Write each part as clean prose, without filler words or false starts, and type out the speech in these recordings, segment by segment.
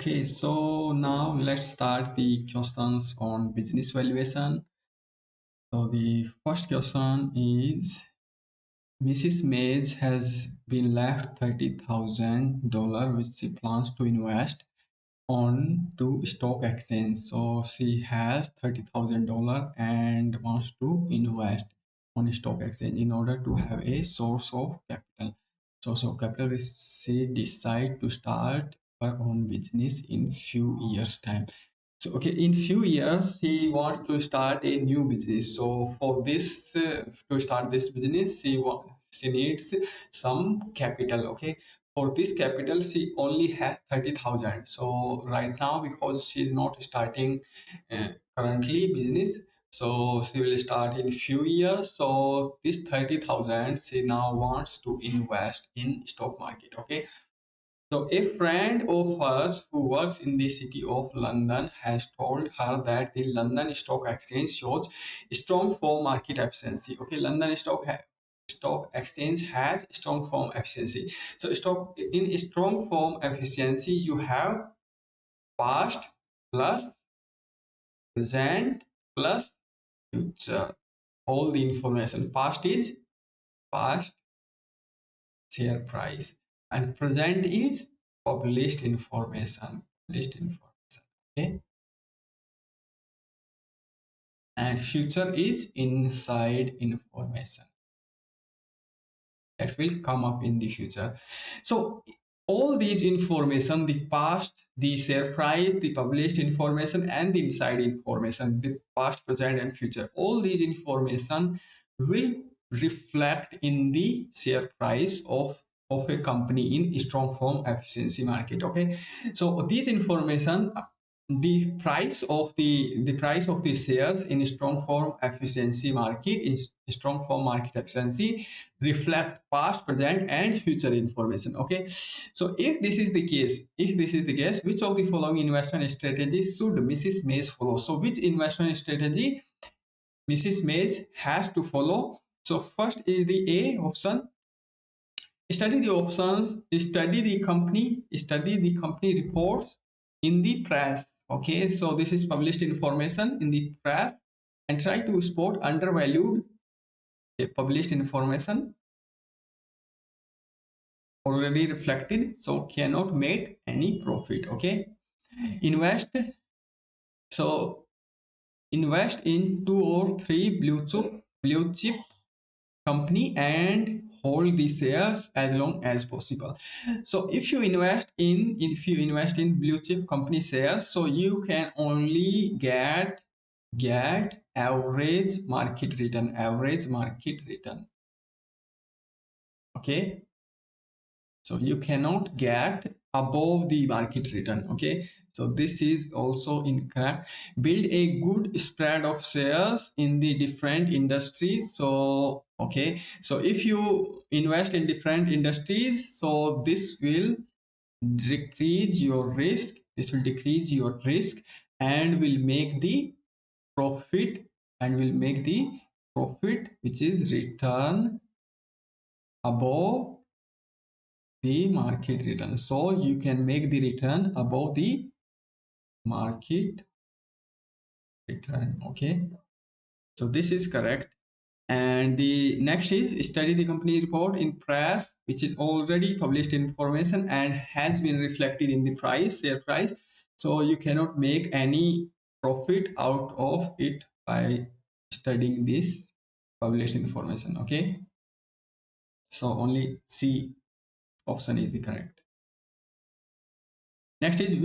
Okay, so now let's start the questions on business valuation. So the first question is Mrs. Mays has been left $30,000 which she plans to invest on to stock exchange. So she has $30,000 and wants to invest on stock exchange in order to have a source of capital. Source of capital which she decide to start her own business in few years time. So okay, in few years he wants to start a new business. So for this to start this business, she needs some capital. Okay, for this capital she only has 30,000. So right now, because she's not starting currently business, so she will start in few years. So this 30,000 she now wants to invest in stock market. Okay, so a friend of hers who works in the city of London has told her that the London Stock Exchange shows strong firm market efficiency. Okay, London Stock Exchange has strong firm efficiency. So stock in strong firm efficiency, you have past plus present plus future. All the information. Past is past share price, and present is published information. Published information. Okay, and future is inside information that will come up in the future. So all these information, the past, the share price, the published information, and the inside information, the past, present, and future, all these information will reflect in the share price of a company in strong firm efficiency market. Okay, so these information, the price of the shares in strong firm efficiency market, in strong firm market efficiency, reflect past, present, and future information. Okay, so if this is the case, which of the following investment strategies should Mrs. Mays follow? So which investment strategy Mrs. Mays has to follow? So first is the A option. Study the options, study the company reports in the press. Okay, so this is published information in the press, and try to spot undervalued published information already reflected, so cannot make any profit. Okay, invest. So invest in 2 or 3 blue chip company and hold the shares as long as possible. So if you invest in blue chip company shares, so you can only get average market return. Okay, so you cannot get above the market return. Okay, so this is also incorrect. Build a good spread of shares in the different industries. So okay, so if you invest in different industries, so this will decrease your risk, and will make the profit, which is return above the market return. So you can make the return above the market return. Okay, so this is correct. And the next is study the company report in press, which is already published information and has been reflected in the share price. So you cannot make any profit out of it by studying this published information. Okay, so only C option is the correct. Next is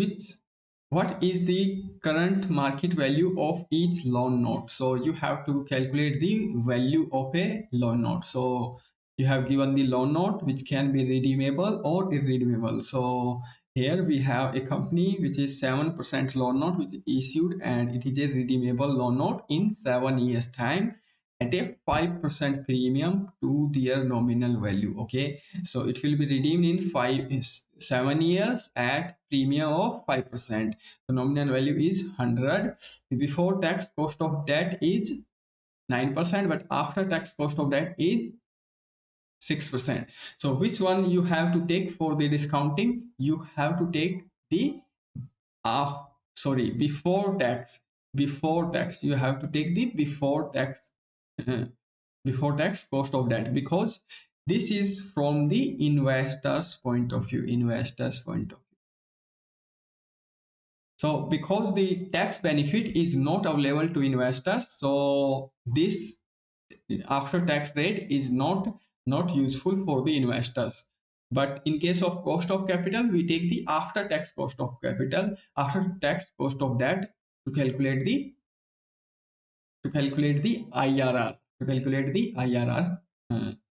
what is the current market value of each loan note? So you have to calculate the value of a loan note. So you have given the loan note which can be redeemable or irredeemable. So here we have a company which is 7% loan note which is issued, and it is a redeemable loan note in 7 years time at a 5% premium to their nominal value. Okay, so it will be redeemed in 7 years at premium of 5%. The nominal value is 100. The before tax cost of debt is 9%, but after tax cost of debt is 6%. So which one you have to take for the discounting? You have to take the sorry, before tax you have to take the uh, before tax cost of debt, because this is from the investor's point of view, so because the tax benefit is not available to investors, so this after tax rate is not useful for the investors. But in case of cost of capital, we take the after tax cost of capital, after tax cost of debt, to calculate the IRR,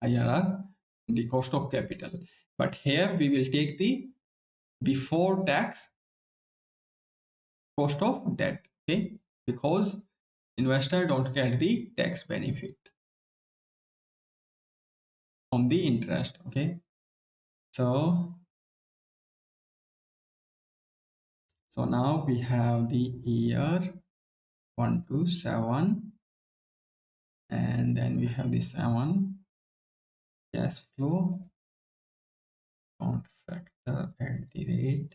IRR, the cost of capital. But here we will take the before tax cost of debt, okay, because investor don't get the tax benefit on the interest, okay. So now we have the year 1 to 7, and then we have the 7 cash flow count factor at the rate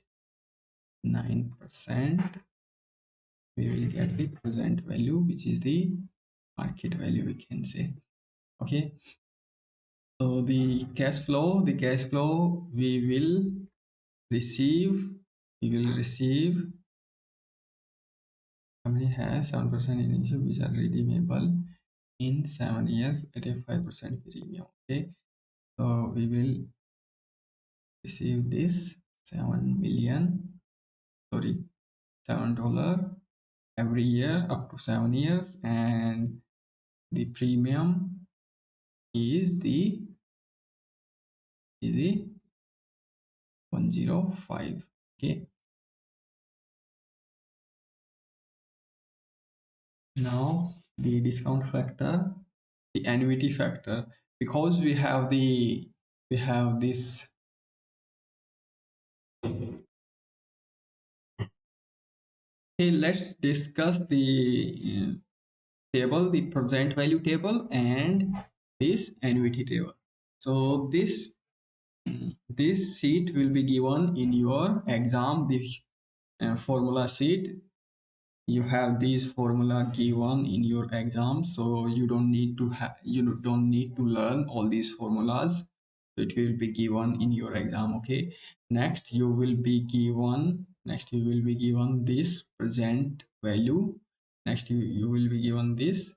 9%. We will get the present value, which is the market value, we can say, okay. So the cash flow receive we will receive company has 7% initial, which are redeemable in 7 years at a 5% premium, okay. So we will receive this 7 million, sorry, $7 every year up to 7 years, and the premium is the 105, okay. Now the discount factor, the annuity factor, because we have this. Okay, let's discuss the table, the present value table, and this annuity table. So this sheet will be given in your exam, the formula sheet. You have this formula given in your exam, so you don't need to learn all these formulas. It will be given in your exam, okay. Next you will be given this present value. Next you will be given this,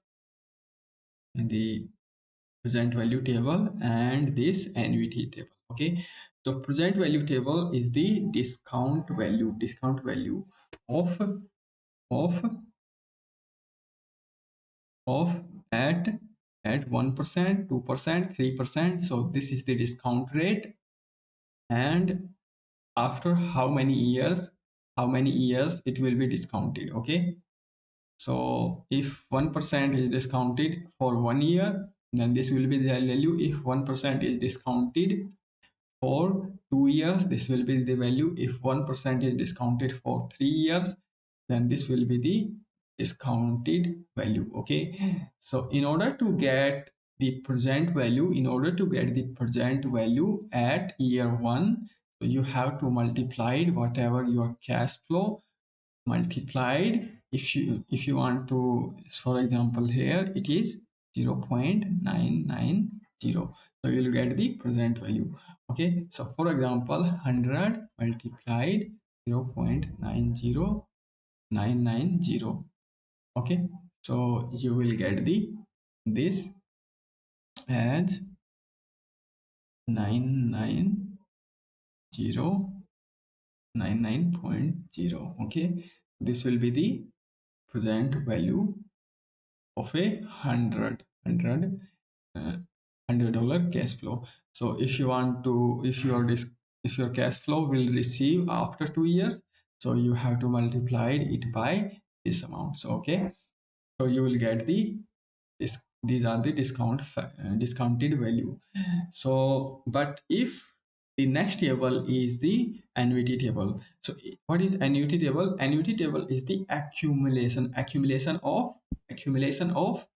the present value table, and this annuity table, okay. So present value table is the discount value of of of at 1%, 2%, 3%. So this is the discount rate, and after how many years it will be discounted, okay. So if 1% is discounted for 1 year, then this will be the value. If 1% is discounted for 2 years, this will be the value. If 1% is discounted for 3 years, then this will be the discounted value, okay. So in order to get the present value, at year 1, so you have to multiply whatever your cash flow multiplied. If you want to, for example, here it is 0.990, so you will get the present value, okay. So for example, 100 multiplied 0.90990, okay. So you will get this as 990, okay. This will be the present value of a $100 cash flow. So if you want to, if your cash flow will receive after 2 years, so you have to multiply it by this amount, so okay. So you will get these are the discounted value. So but if the next table is the annuity table. So what is annuity table? Annuity table is the accumulation of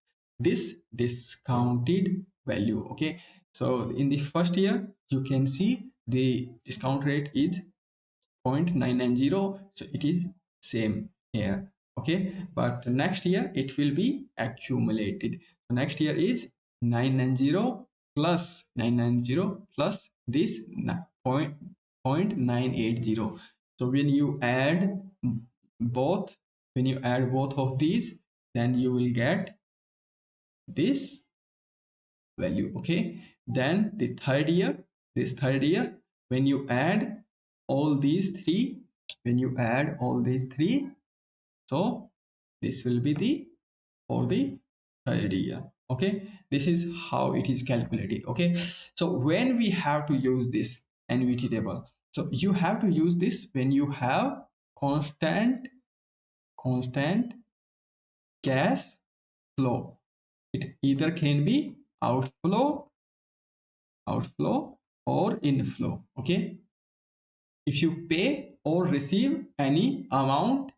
this discounted value, okay. So in the first year you can see the discount rate is 0.990, so it is same here. Okay, but next year it will be accumulated. So next year is 990 plus 990 plus this point 980. So when you add both, when you add both of these, then you will get this value. Okay, then the third year, this third year, when you add all these three, when you add all these three, so this will be the for the third year. Okay, this is how it is calculated. Okay, so when we have to use this annuity table, so you have to use this when you have constant cash flow. It either can be outflow or inflow. Okay, if you pay or receive any amount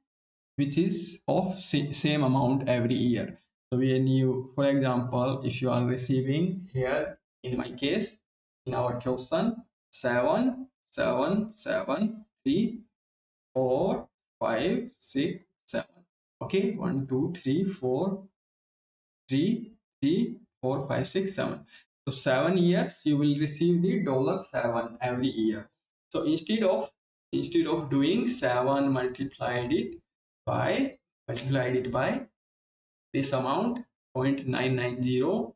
which is of same amount every year. So when you, for example, if you are receiving here, in my case, in our question, 7 7 7 3 4 5 6 7. Okay, 1 2 3 4 3 3 4 5 6 7. So 7 years you will receive the $7 every year. So instead of doing 7 multiplied it by this amount, 0.990,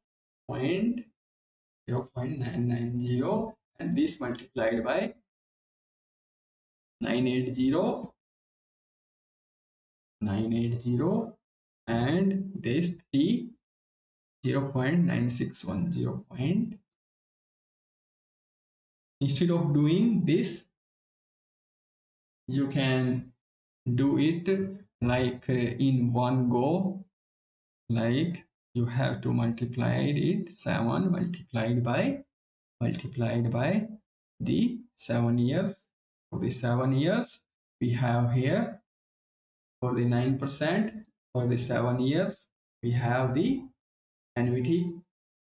0.990, and this multiplied by 980 and this 3, 0.961, 0. Instead of doing this, you can do it like in one go, like you have to multiply it 7 multiplied by the 7 years. For the 7 years we have here, for the 9%, for the 7 years we have the annuity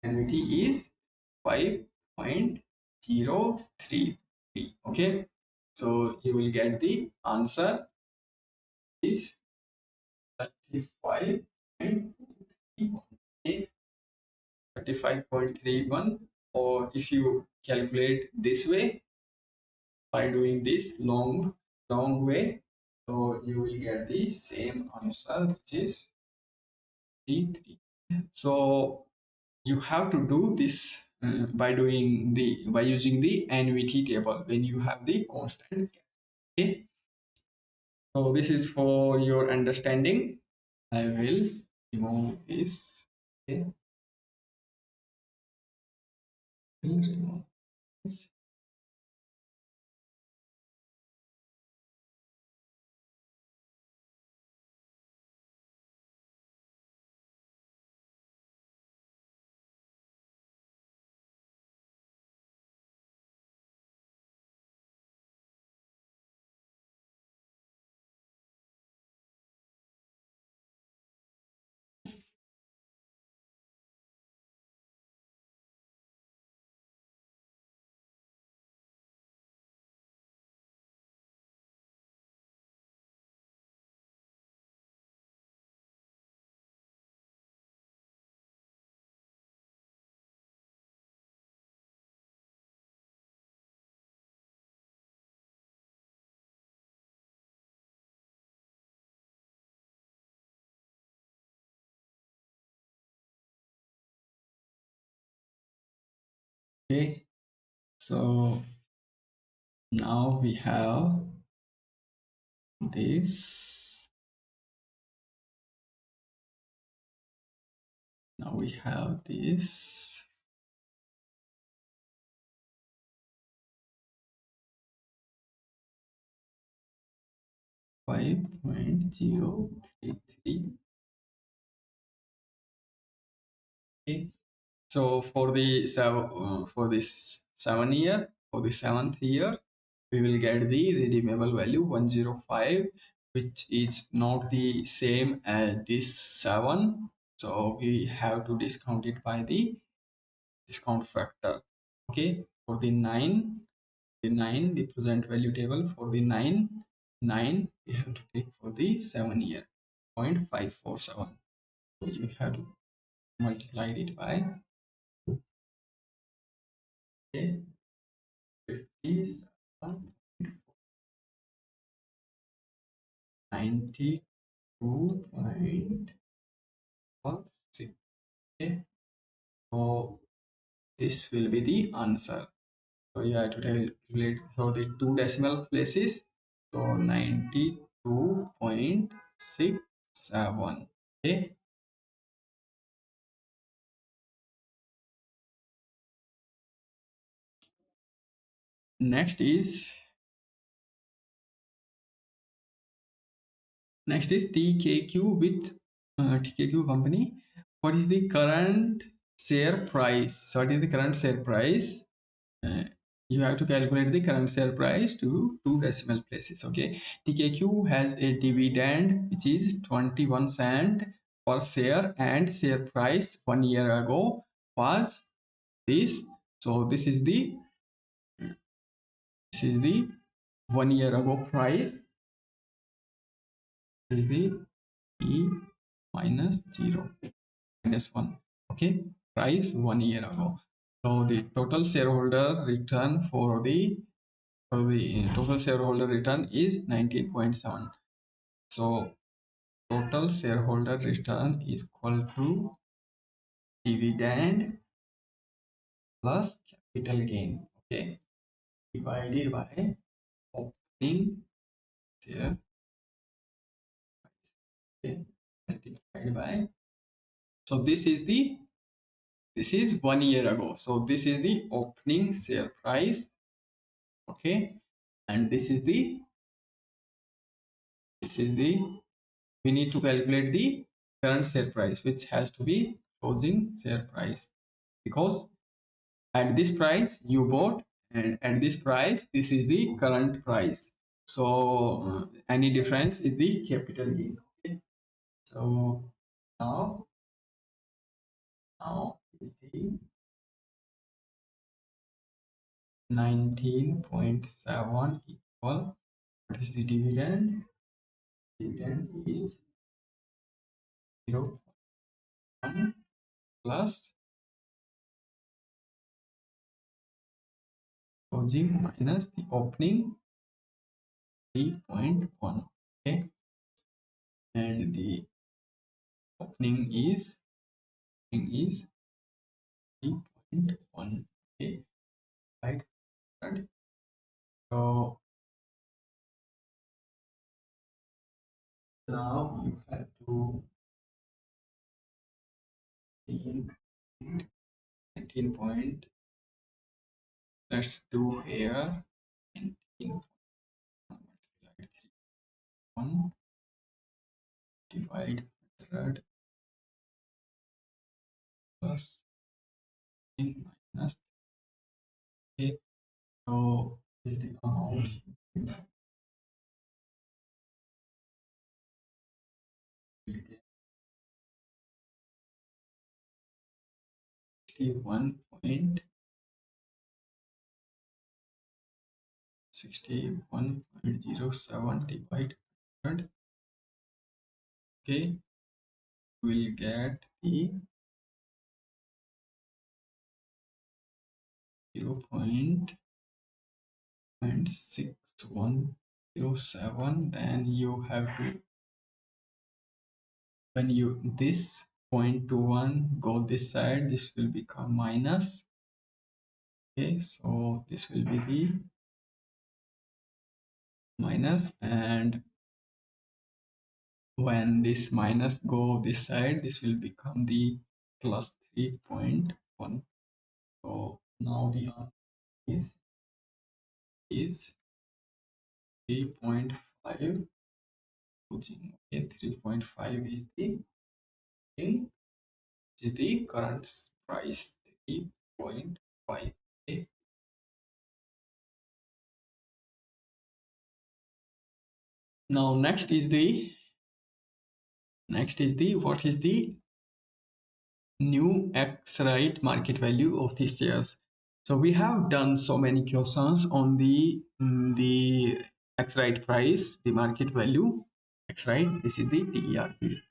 is 5.033. Okay, so you will get the answer is 35.31. Okay, 35.31. Or if you calculate this way by doing this long way, so you will get the same answer, which is 3. So you have to do this by using the annuity table when you have the constant. Okay, so this is for your understanding. I will remove this. Okay, remove this. Okay, so now we have this. Now we have this. $5.033. Okay, so for this 7 year, for the 7th year, we will get the redeemable value 105, which is not the same as this 7. So we have to discount it by the discount factor. Okay, for the 9, the present value table for the 9, 9, we have to take for the 7 year, 0.547. So you have to multiply it by, okay, 57.92.16. Okay, so this will be the answer. So you have to calculate for the two decimal places. So 92.67. Okay. Next is TKQ with TKQ company. What is the current share price? So what is the current share price? Uh, you have to calculate the current share price to two decimal places. Okay, TKQ has a dividend which is 21 cent per share, and share price 1 year ago was this. So this is the 1 year ago price. This is the E minus 0 minus 1. Okay, price 1 year ago. So the total shareholder return for the total shareholder return is 19.7. So total shareholder return is equal to dividend plus capital gain. Okay, divided by opening share. Okay, multiplied by. So this is 1 year ago. So this is the opening share price. Okay, and this is the we need to calculate the current share price, which has to be closing share price, because at this price you bought, and at this price this is the current price. So any difference is the capital gain. Okay, so now is the 19.7 equal, what is the dividend? Dividend is 0.1 plus closing minus the opening 3.1. Okay, and the opening is 3.1. Okay, right. So now you have to 19 point. Let's do here 19 1 divide 100 plus minus. Okay, so is the amount 61.07 divide 100. Okay, we'll get the 0.6107. Then you have to, when you this 0.21 go this side, this will become minus. Okay, so this will be the minus, and when this minus go this side, this will become the plus 3.1. So now the answer is 3.5. Okay, 3.5 is the thing, which is the current price, 3.5. Okay. Now what is the new X right market value of these shares. So we have done so many questions on the X right price, the market value, X right, this is the TERP,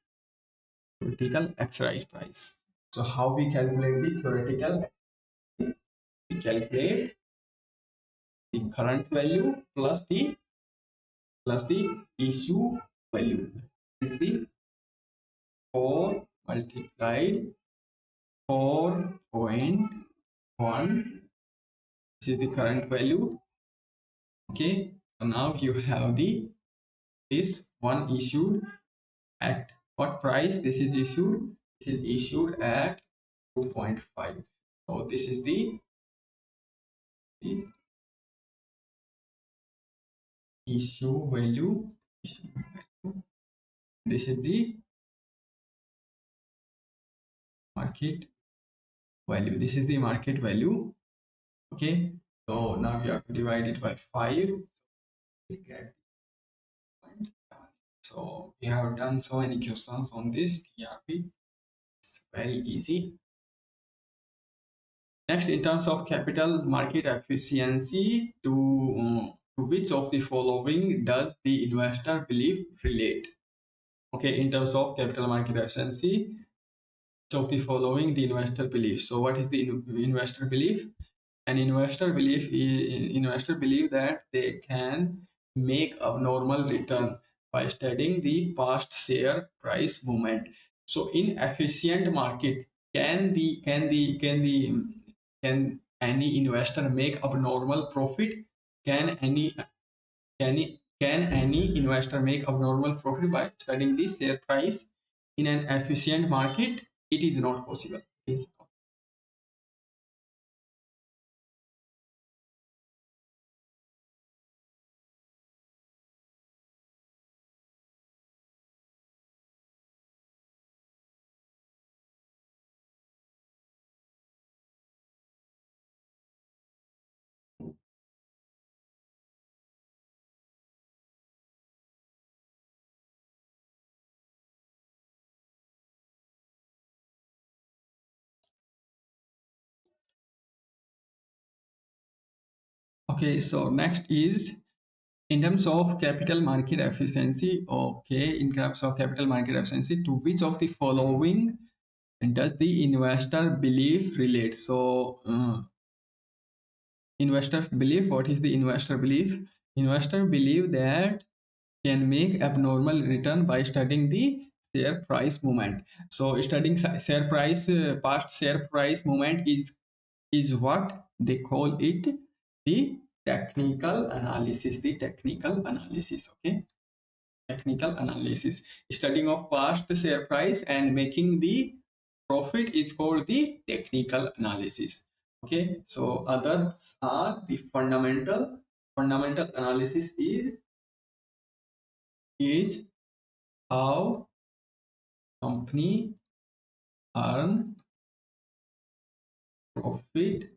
theoretical X right price. So how we calculate the theoretical? We calculate the current value plus the issue value. Is the 4 multiplied 4.1. This is the current value. Okay. So now you have the this one issued at what price this is issued? This is issued at 2.5. So this is the issue value. Issue value. This is the market value. This is the market value. Okay. So now we have to divide it by 5. We get 0.7. So we have done so many questions on this TRP. It's very easy. Next, in terms of capital market efficiency, to which of the following does the investor belief relate? Okay, in terms of capital market efficiency, which of the following the investor believes? So, what is the investor belief? An investor believe that they can make abnormal return by studying the past share price movement. So, in efficient market, can any investor make abnormal profit? Can any investor make abnormal profit by studying the share price in an efficient market? It is not possible. Okay, so next is in terms of capital market efficiency. Okay, in terms of capital market efficiency, to which of the following does the investor belief relate? So, investor belief, what is the investor belief? Investor believe that can make abnormal return by studying the share price movement. So studying share price, past share price movement is what they call it, the technical analysis. The technical analysis. Okay, technical analysis. Studying of past share price and making the profit is called the technical analysis. Okay, so others are the fundamental analysis is how company earn profit,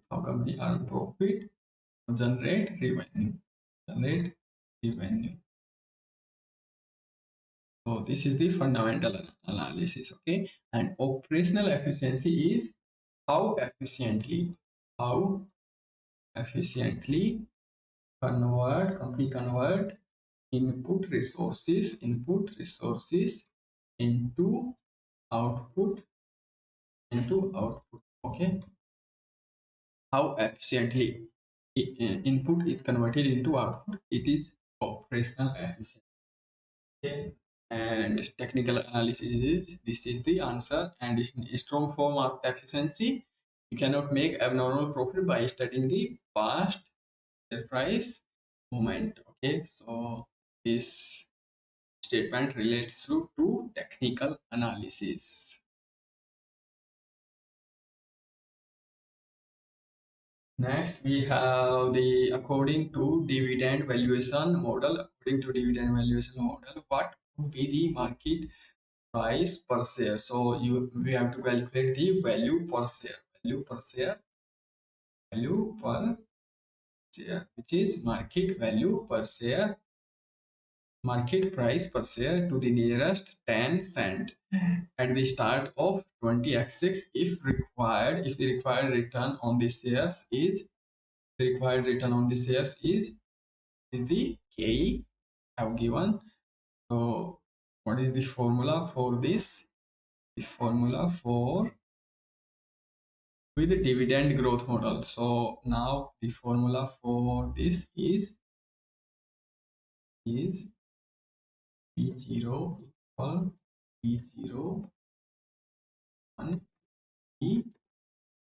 generate revenue, generate revenue. So this is the fundamental analysis. Okay, and operational efficiency is how efficiently company convert input resources into output Okay, how efficiently input is converted into output, it is operational efficiency. Okay, and technical analysis is, this is the answer. And a strong form of efficiency, you cannot make abnormal profit by studying the past price movement. Okay, so this statement relates to technical analysis. Next, we have the according to dividend valuation model. According to dividend valuation model, what would be the market price per share? So we have to calculate the value per share, which is market value per share, market price per share to the nearest 10 cent at the start of 20x6 if the required return on the shares is is the KE have given. So what is the formula for this? The formula for with the dividend growth model. So now the formula for this is P0 equal P0 1 E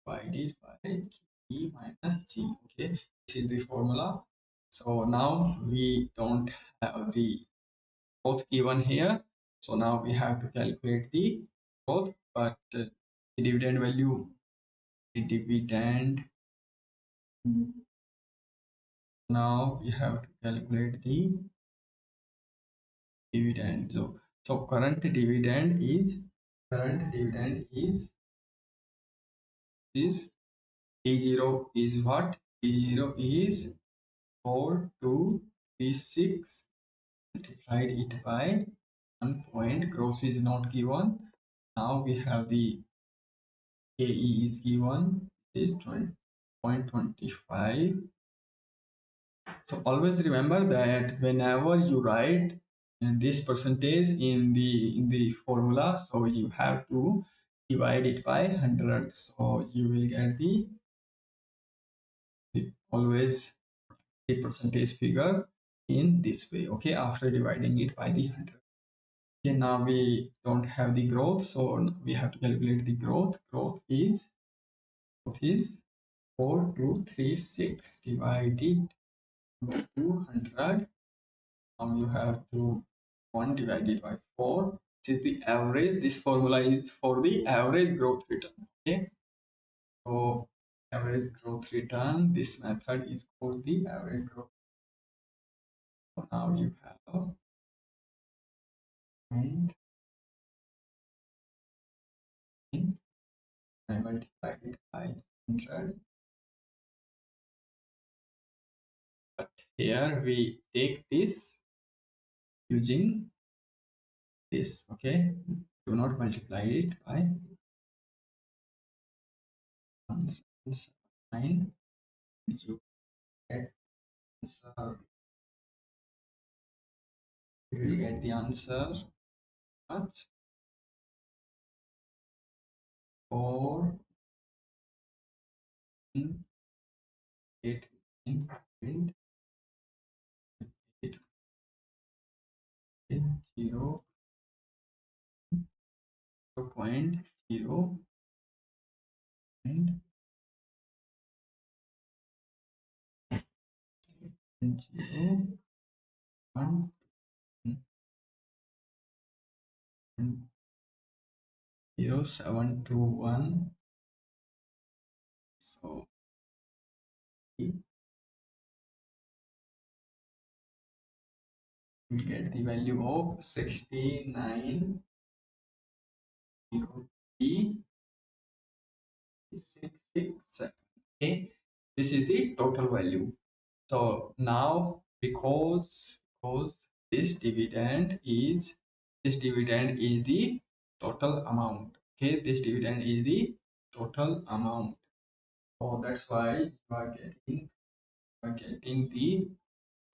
divided by E minus G. Okay, this is the formula. So now we don't have the growth given here. So now we have to calculate the growth, but the dividend value, the dividend. Now we have to calculate the dividend. So current dividend is T0 is what? T0 is 4236 multiplied it by 1 point. Growth is not given. Now we have the KE is given is 20.25. So always remember that whenever you write this percentage in the formula, so you have to divide it by 100. So you will get the always the percentage figure in this way. Okay, after dividing it by the 100. Okay, now we don't have the growth, so we have to calculate the growth. Growth is 4236 divided by 200. Now you have to 1 divided by 4. This is the average. This formula is for the average growth return. Okay, so average growth return, this method is called the average growth. So now you have and I multiply it by 100. But here we take this using this. Okay, do not multiply it by 179. You get answer. You will get the answer much 4 8 and 8 0 0.0 and 0 1 and 0721. So we will get the value of 69 667. Okay, this is the total value. So now because this dividend is the total amount. Okay, this dividend is the total amount. So that's why you are getting the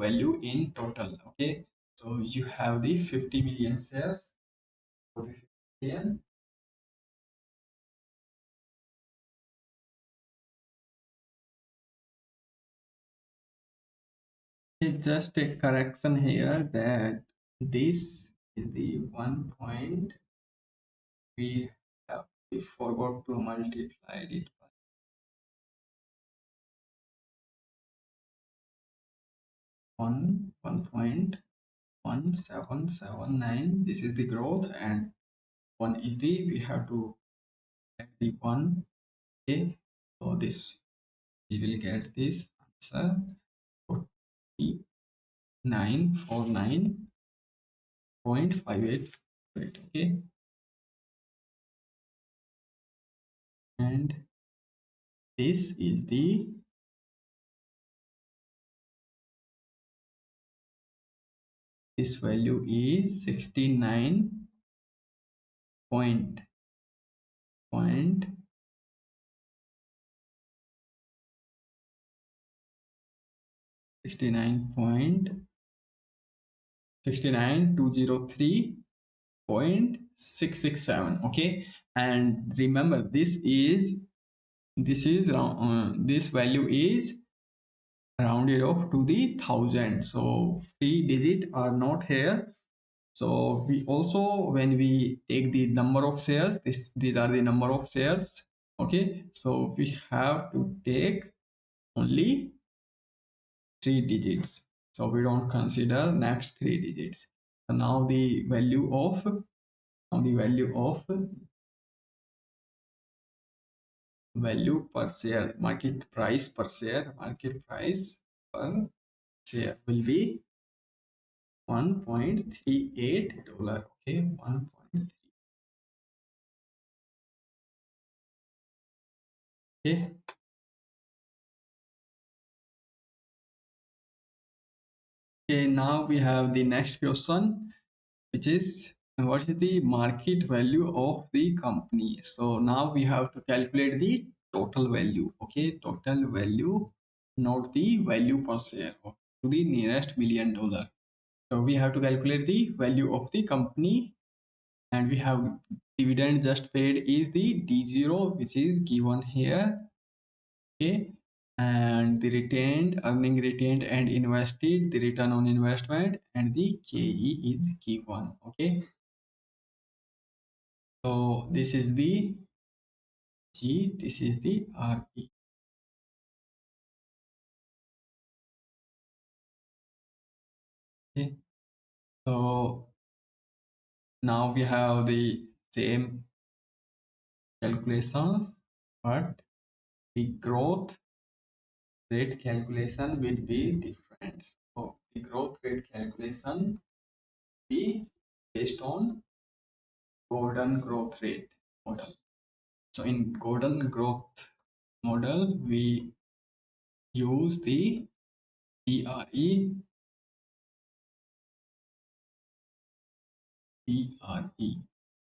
value in total. Okay, so you have the 50 million shares for the 50 million. It's just a correction here that this is the 1 point we forgot to multiply it by 1.1779. This is the growth and 1 is the we have to add the 1. Okay, so this we will get this answer 4949.58. Okay, and this is the this value is 69 point 69.69203.667. Okay, and remember this value is rounded off to the thousand, so three digit are not here. So we also, when we take the number of shares, these are the number of shares. Okay, so we have to take only three digits, so we don't consider next three digits. So now the value of value per share, market price per share will be $1.38. Okay, 1. Okay, okay, now we have the next question, which is what is the market value of the company. So now we have to calculate the total value. Okay, total value, not the value per share, to the nearest $1,000,000. So we have to calculate the value of the company, and we have dividend just paid is the D0, which is given here. Okay, and the retained earning, retained and invested, the return on investment, and the KE is given. Okay, so this is the G, this is the RE. Okay, so now we have the same calculations, but the growth rate calculation will be different. So the growth rate calculation be based on Gordon growth rate model. So in Gordon growth model, we use the PRE,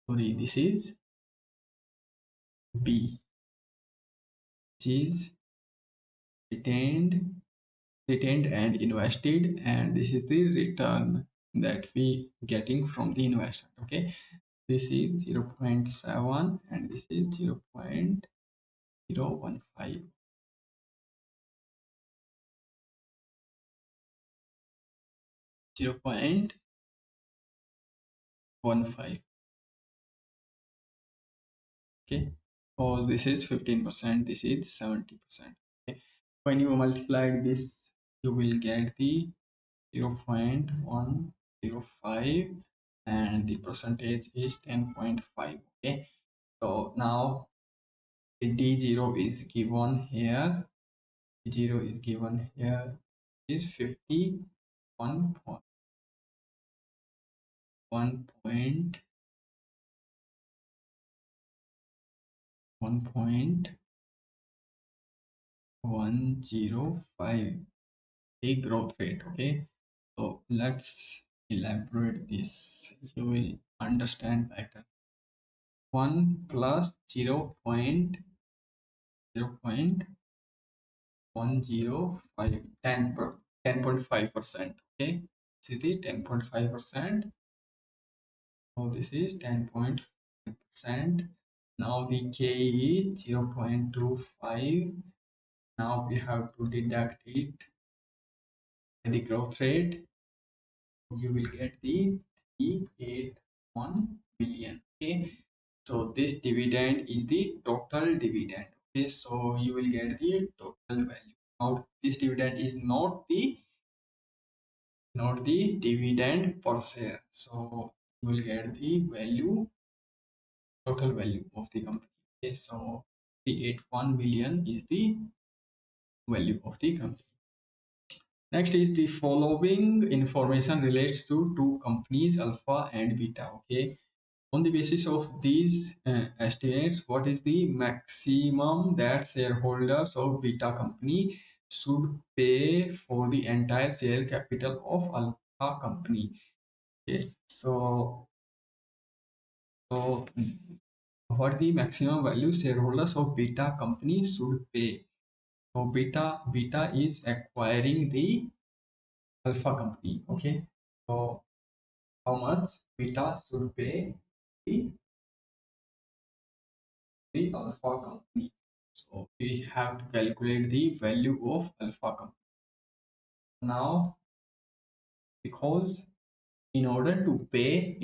sorry, this is B, which is retained, and invested, and this is the return that we getting from the investment. Okay, this is 0.7 and this is 0.015. 0.15. Okay, so this is 15%, this is 70%. Okay, when you multiply this, you will get the 0.105 and the percentage is 10.5. Okay, so now the D0 is given here, D0 is given here is 1.105, the growth rate. Okay, so let's elaborate this, you will understand better. 1 plus 0.105, 10.5%. Okay, this is the 10.5%. So this is 10.5%. Now the K is 0.25. Now we have to deduct it by the growth rate. You will get the 381 billion. Okay, so this dividend is the total dividend. Okay, so you will get the total value. Now this dividend is not the dividend per share, so you will get the value, total value of the company. Okay, so 381 billion is the value of the company. Next is the following information relates to two companies, alpha and beta. Okay, on the basis of these estimates, what is the maximum that shareholders of beta company should pay for the entire share capital of alpha company? Okay, so what the maximum value shareholders of beta company should pay? So beta is acquiring the alpha company. Okay. So how much beta should pay the, the alpha company? So we have to calculate the value of alpha company. Now, because in order to pay,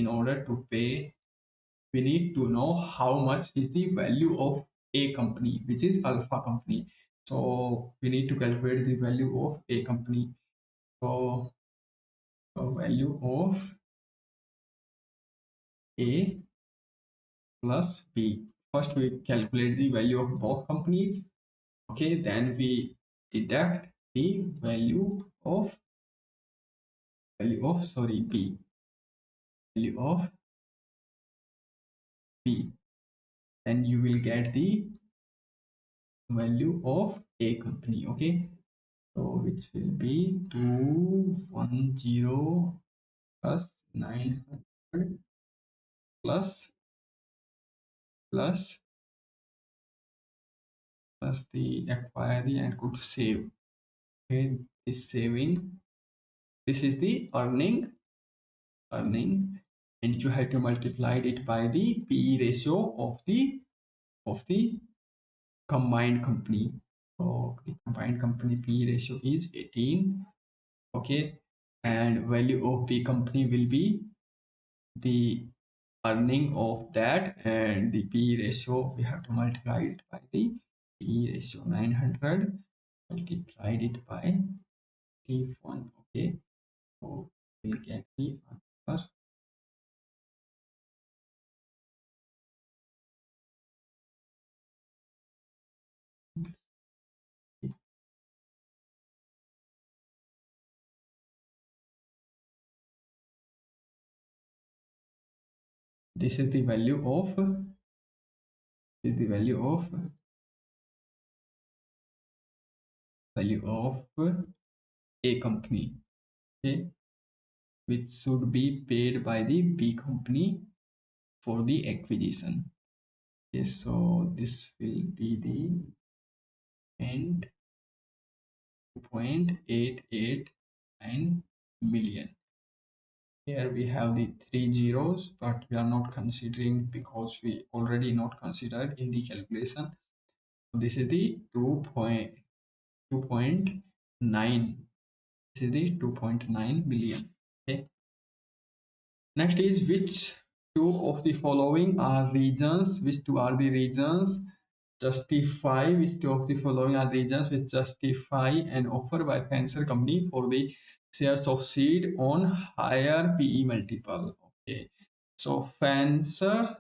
we need to know how much is the value of a company, which is alpha company. So we need to calculate the value of a company. So the value of A plus B. First, we calculate the value of both companies. Okay, then we deduct the B, value of B. Then you will get the value of A company. Okay, so which will be 210 plus 900 plus plus plus the acquire and could save. Okay, this saving, this is the earning, and you have to multiply it by the PE ratio of the combined company. So the combined company PE ratio is 18. Okay, and value of B company will be the earning of that, and the PE ratio we have to multiply it by the PE ratio 900 multiplied it by T1. Okay, so we'll get the answer. This is the value of a company. Okay, which should be paid by the B company for the acquisition. Okay, so this will be the end 2.889 million. Here we have the three zeros, but we are not considering because we already not considered in the calculation. So this is the 2.9. This is the 2.9 million. Okay. Next is which two of the following are regions? Which two are the regions? Justify which two of the following are regions which justify an offer by Fencer company for the shares of seed on higher PE multiple. Okay, so Fencer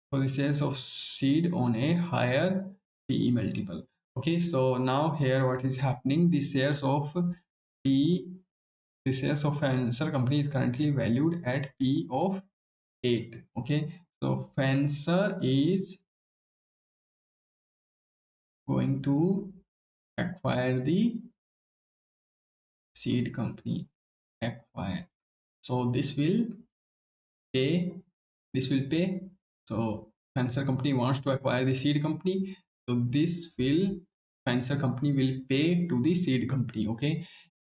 for the shares of seed on a higher PE multiple. Okay, so now here what is happening? The shares of Fencer company is currently valued at P of 8. Okay, so Fencer is going to acquire the seed company. Acquire. So pay. This will pay. So Fencer company wants to acquire the seed company. So Fencer company will pay to the seed company. Okay,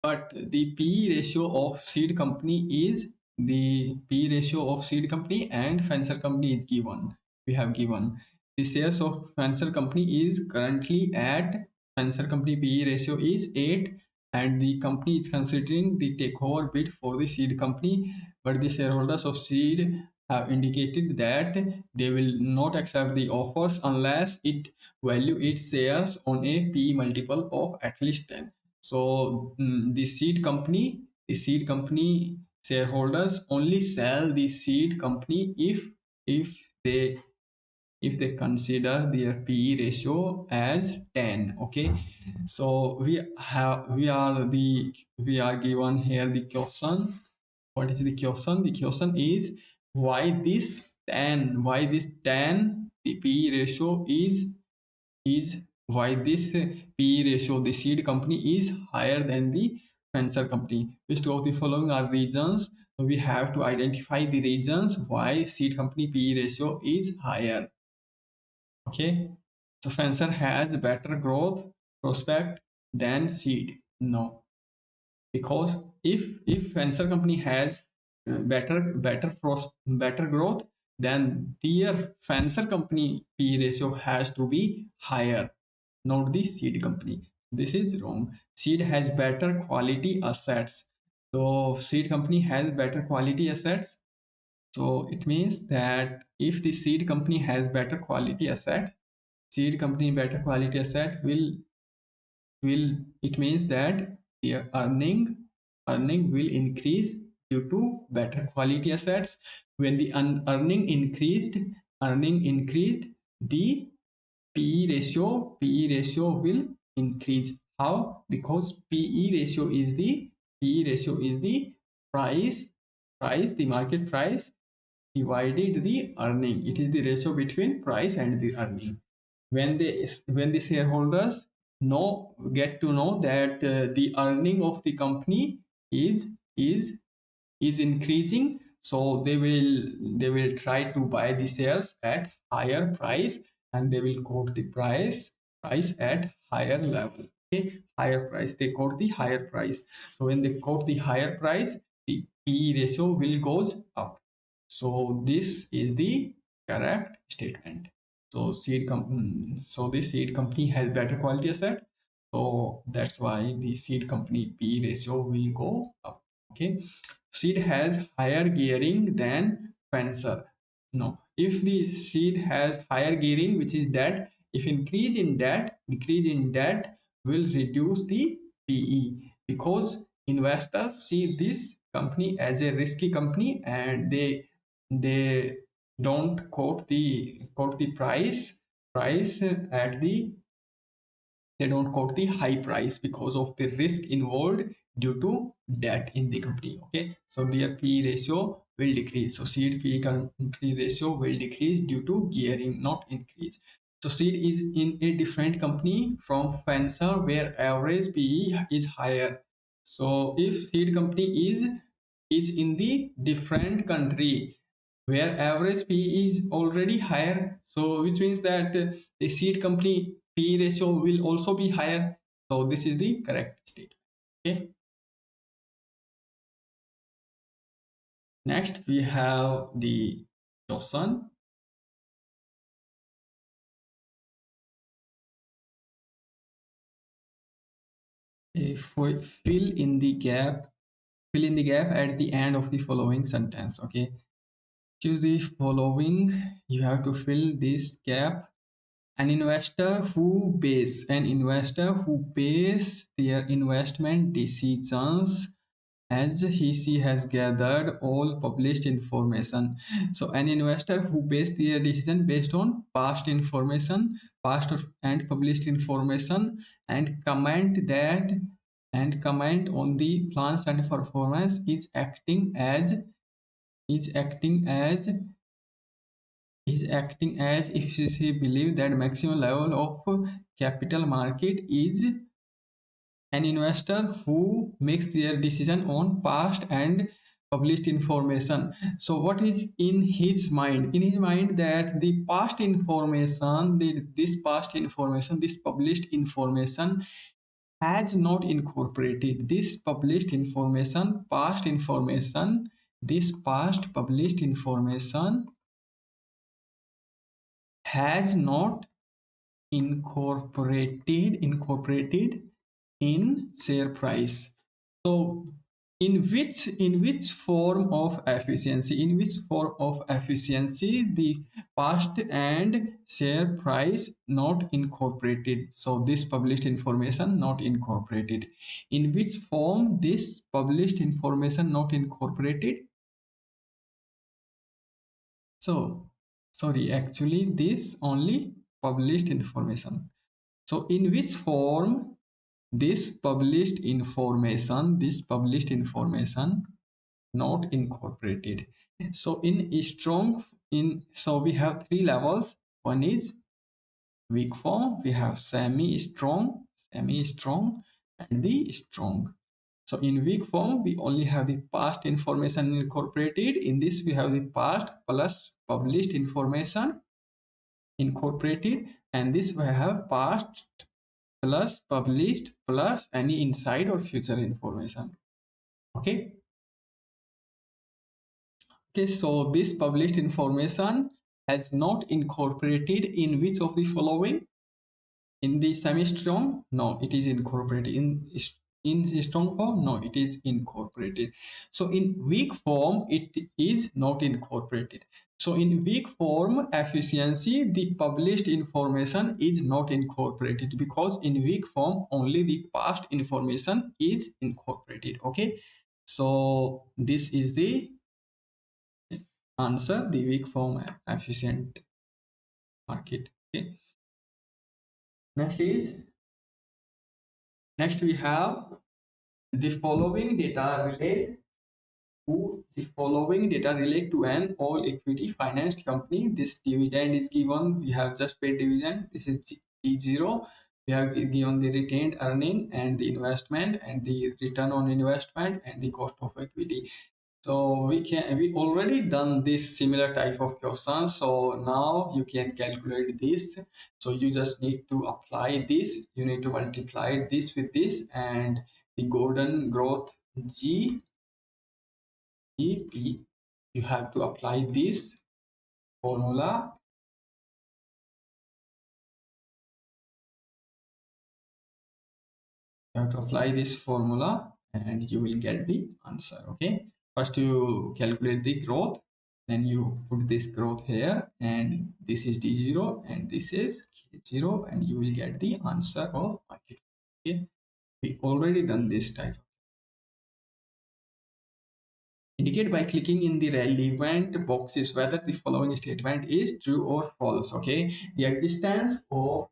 but the PE ratio of seed company is the PE ratio of seed company and Fencer company is given. We have given the shares of Fencer company is currently at Fencer company PE ratio is 8, and the company is considering the takeover bid for the seed company, but the shareholders of seed have indicated that they will not accept the offers unless it value its shares on a PE multiple of at least 10. So the seed company shareholders only sell the seed company if they they consider their PE ratio as 10. Okay, so we are given here the question. What is the question? The question is why this 10? Why this 10? The PE ratio is why this PE ratio, the seed company is higher than the Fencer company. Which two of the following are reasons? So we have to identify the reasons why seed company PE ratio is higher. Okay. So Fencer has better growth prospect than seed. No, because if Fencer company has better growth, then their Fencer company P ratio has to be higher, not the seed company. This is wrong. Seed has better quality assets. So seed company has better quality assets. So it means that if the seed company has better quality asset, seed company better quality asset will it means that their earning will increase due to better quality assets. When the earning increased, the PE ratio will increase. How? Because PE ratio is the price, the market price divided the earning. It is the ratio between price and the earning. When the shareholders get to know that the earning of the company is is is increasing, so they will try to buy the shares at higher price, and they will quote the price at higher level. Okay, higher price, they quote the higher price. So when they quote the higher price, the PE ratio will goes up. So this is the correct statement. So the seed company has better quality asset, so that's why the seed company PE ratio will go up. Okay, seed has higher gearing than Fencer. No, if the seed has higher gearing, which is debt, if decrease in debt will reduce the PE, because investors see this company as a risky company, and they don't quote the price at the they don't quote the high price because of the risk involved due to debt in the company. Okay, so their P ratio will decrease. So seed P ratio will decrease due to gearing, not increase. So seed is in a different company from Fencer, where average PE is higher. So if seed company is in the different country where average PE is already higher, so which means that the seed company PE ratio will also be higher. So this is the correct state. Okay. Next we have the question. If we fill in the gap at the end of the following sentence. Okay. Choose the following. You have to fill this gap. An investor who base their investment decisions as she has gathered all published information. So an investor who base their decision based on past information, past and published information, and comment on the plans and performance is acting as if she believes that maximum level of capital market is. An investor who makes their decision on past and published information. So what is in his mind? In his mind, that the past information, this published information has not incorporated this published information, past information, this past published information has not incorporated in share price. So in which form of efficiency the past and share price not incorporated. So this published information not incorporated. In which form this published information not incorporated? So sorry, actually this only published information. So in which form this published information not incorporated? So we have three levels. One is weak form, we have semi-strong, and the strong. So in weak form, we only have the past information incorporated. In this, we have the past plus published information incorporated. and this we have past plus published plus any inside or future information. Okay. Okay, so this published information has not incorporated in which of the following? In the semi-strong? No, it is incorporated. In strong form? No, it is incorporated. So in weak form, it is not incorporated. So in weak form efficiency, the published information is not incorporated, because in weak form only the past information is incorporated. Okay, so this is the answer, the weak form efficient market. Okay, next we have the following data relate to an all equity financed company. This dividend is given, we have just paid dividend, this is D0. We have given the retained earning and the investment and the return on investment and the cost of equity. So we already done this similar type of question, so now you can calculate this. So you just need to apply this, you need to multiply this with this, and the golden growth GEP, you have to apply this formula. You have to apply this formula and you will get the answer. Okay, first you calculate the growth, then you put this growth here, and this is D0 and this is K0, and you will get the answer of market. Okay, we already done this type. Indicate by clicking in the relevant boxes whether the following statement is true or false. Okay, the existence of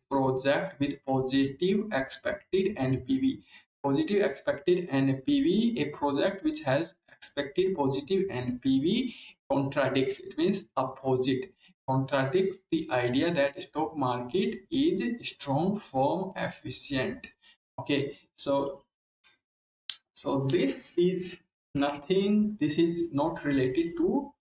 project with positive expected NPV. Positive expected NPV, a project which has expected positive NPV contradicts, it means opposite, contradicts the idea that stock market is strong, firm, efficient. Okay, so this is nothing, this is not related to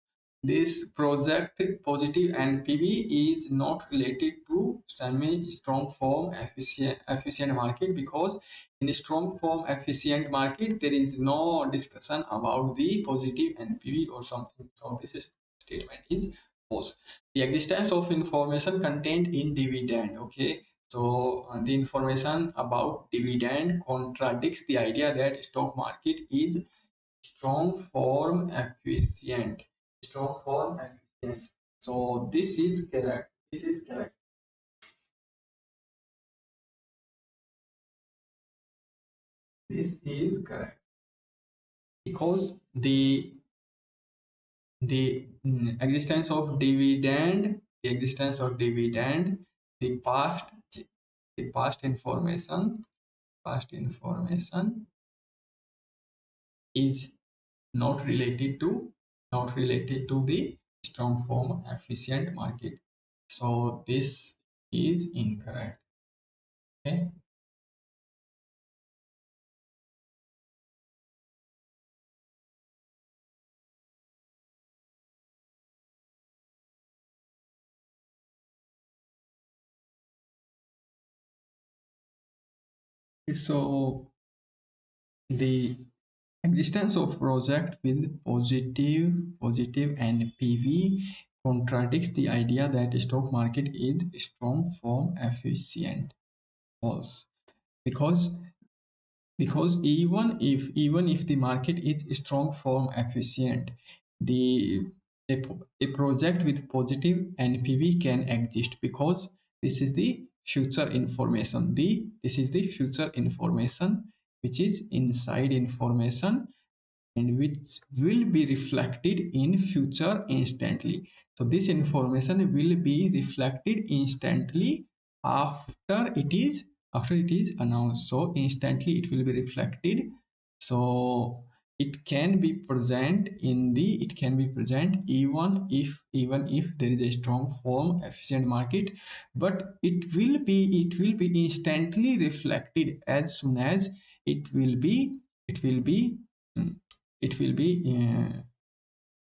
this project. Positive NPV is not related to semi strong form efficient market, because in a strong form efficient market there is no discussion about the positive NPV or something. So this is statement is false. The existence of information contained in dividend. Okay, so the information about dividend contradicts the idea that stock market is strong form efficient. Strong form efficient. So this is correct. This is correct. This is correct, because the existence of dividend, the past information is not related to the strong form efficient market. So this is incorrect. Okay, so the existence of project with positive NPV contradicts the idea that stock market is strong form efficient. False, because even if the market is strong form efficient, the a project with positive NPV can exist, because this is the future information, this is the future information which is inside information, and which will be reflected in future instantly. So this information will be reflected instantly after it is announced. So instantly it will be reflected. So it can be present even if there is a strong form efficient market, but it will be instantly reflected as soon as it will be mm, it will be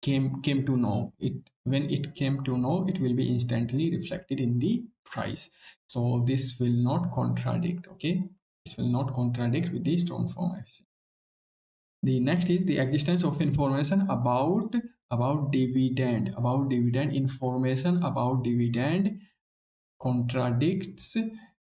came to know, it when it came to know, it will be instantly reflected in the price. So this will not contradict. Okay, this will not contradict with the strong form efficiency. The next is the existence of information about dividend information about dividend contradicts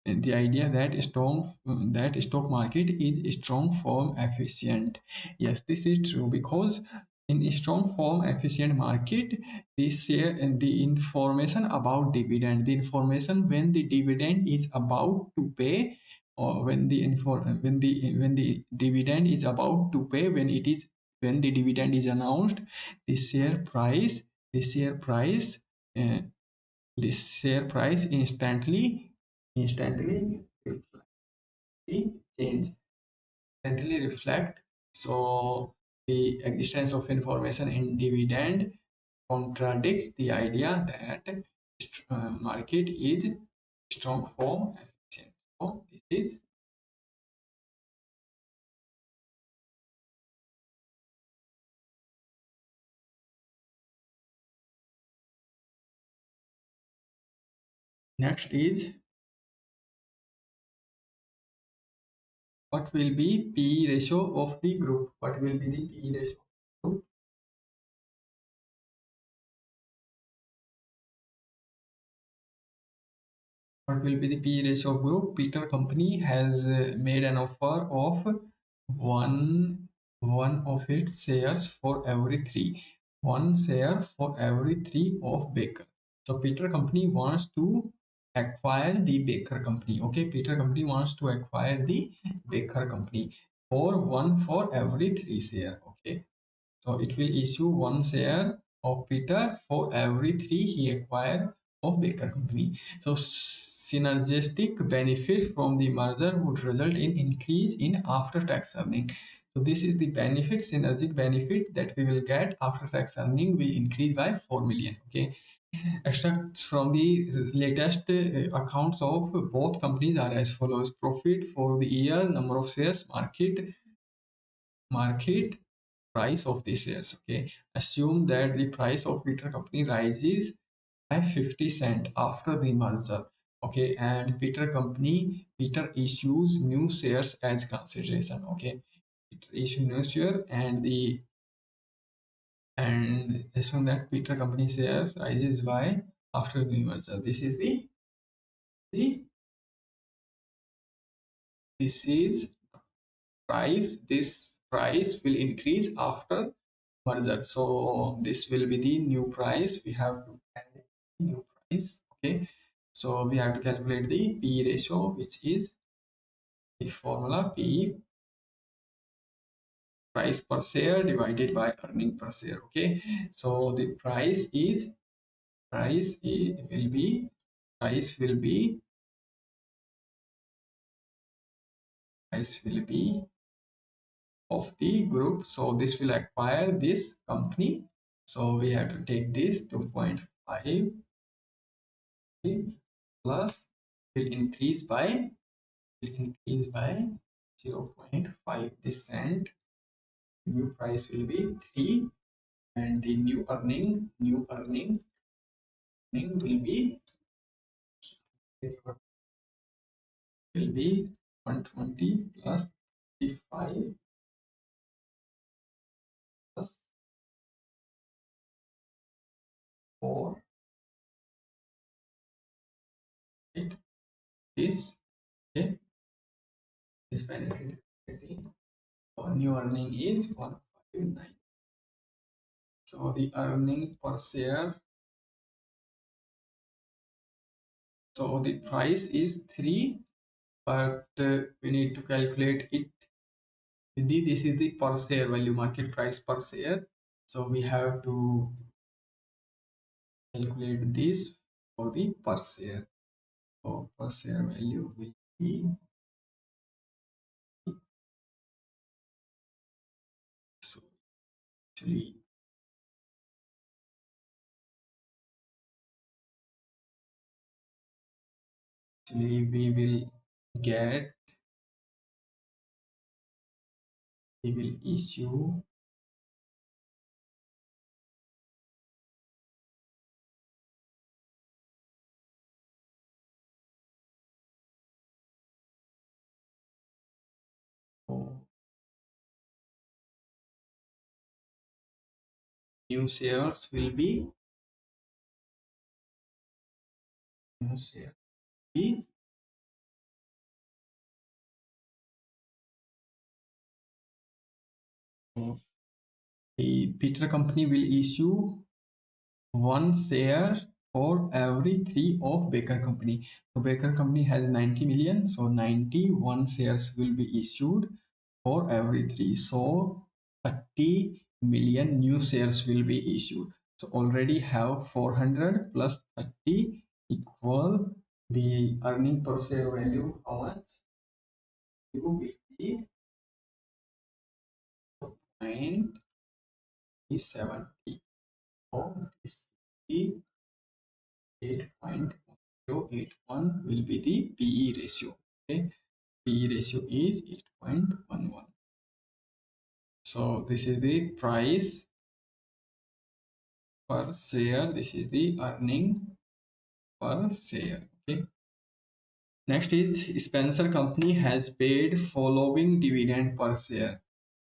the idea that stock market is strong form efficient. Yes, this is true, because in a strong form efficient market, they share the information about dividend, the information when the dividend is about to pay, or when the dividend is about to pay, when the dividend is announced, the share price the share price uh, this share price instantly reflect the change, instantly reflect. So the existence of information in dividend contradicts the idea that market is strong form efficient. So this is next is what will be P ratio of the group? What will be the P ratio of the group? What will be the P ratio group? Peter company has made an offer of one of its shares for every three. One share for every three of Baker. So Peter company wants to acquire the Baker company. Okay, Peter company wants to acquire the Baker company for one for every three share. Okay, so it will issue one share of Peter for every three he acquired of Baker company. So synergistic benefits from the merger would result in increase in after-tax earning. So this is the benefit, synergic benefit that we will get. After-tax earning will increase by 4 million. Okay. Extracts from the latest accounts of both companies are as follows: profit for the year, number of shares, market price of the shares. Okay, assume that the price of Peter company rises by 50 cent after the merger. Okay, and Peter issues new shares as consideration. Okay, Peter issues new share, and assume that Peter company shares rises by after the merger. The this is price. This price will increase after merger. So this will be the new price. We have to add new price. Okay. So we have to calculate the P ratio, which is the formula P, price per share divided by earning per share. Okay. So the price it will be price will be price will be of the group. So this will acquire this company. So we have to take this 2.5 plus will increase by 0.5 this cent. New price will be 3, and the new earning will be 120 plus 55 plus 4. It is okay. This benefit new earning is 159. So the earning per share. So the price is 3, but we need to calculate it. This is the per share value, market price per share. So we have to calculate this for the per share. So per share value will be, so actually get we will issue new shares will be new share be the Peter company will issue one share for every three of Baker company. So Baker company has 90 million, so 91 shares will be issued for every three. So 30 million new shares will be issued. So already have 400 plus 30 equal the earning per share value. How much? It will be 0.70. So this is 8.081 will be the PE ratio. Okay, PE ratio is 8.11. So this is the price per share. This is the earning per share. Okay. Next is Spencer Company has paid following dividend per share.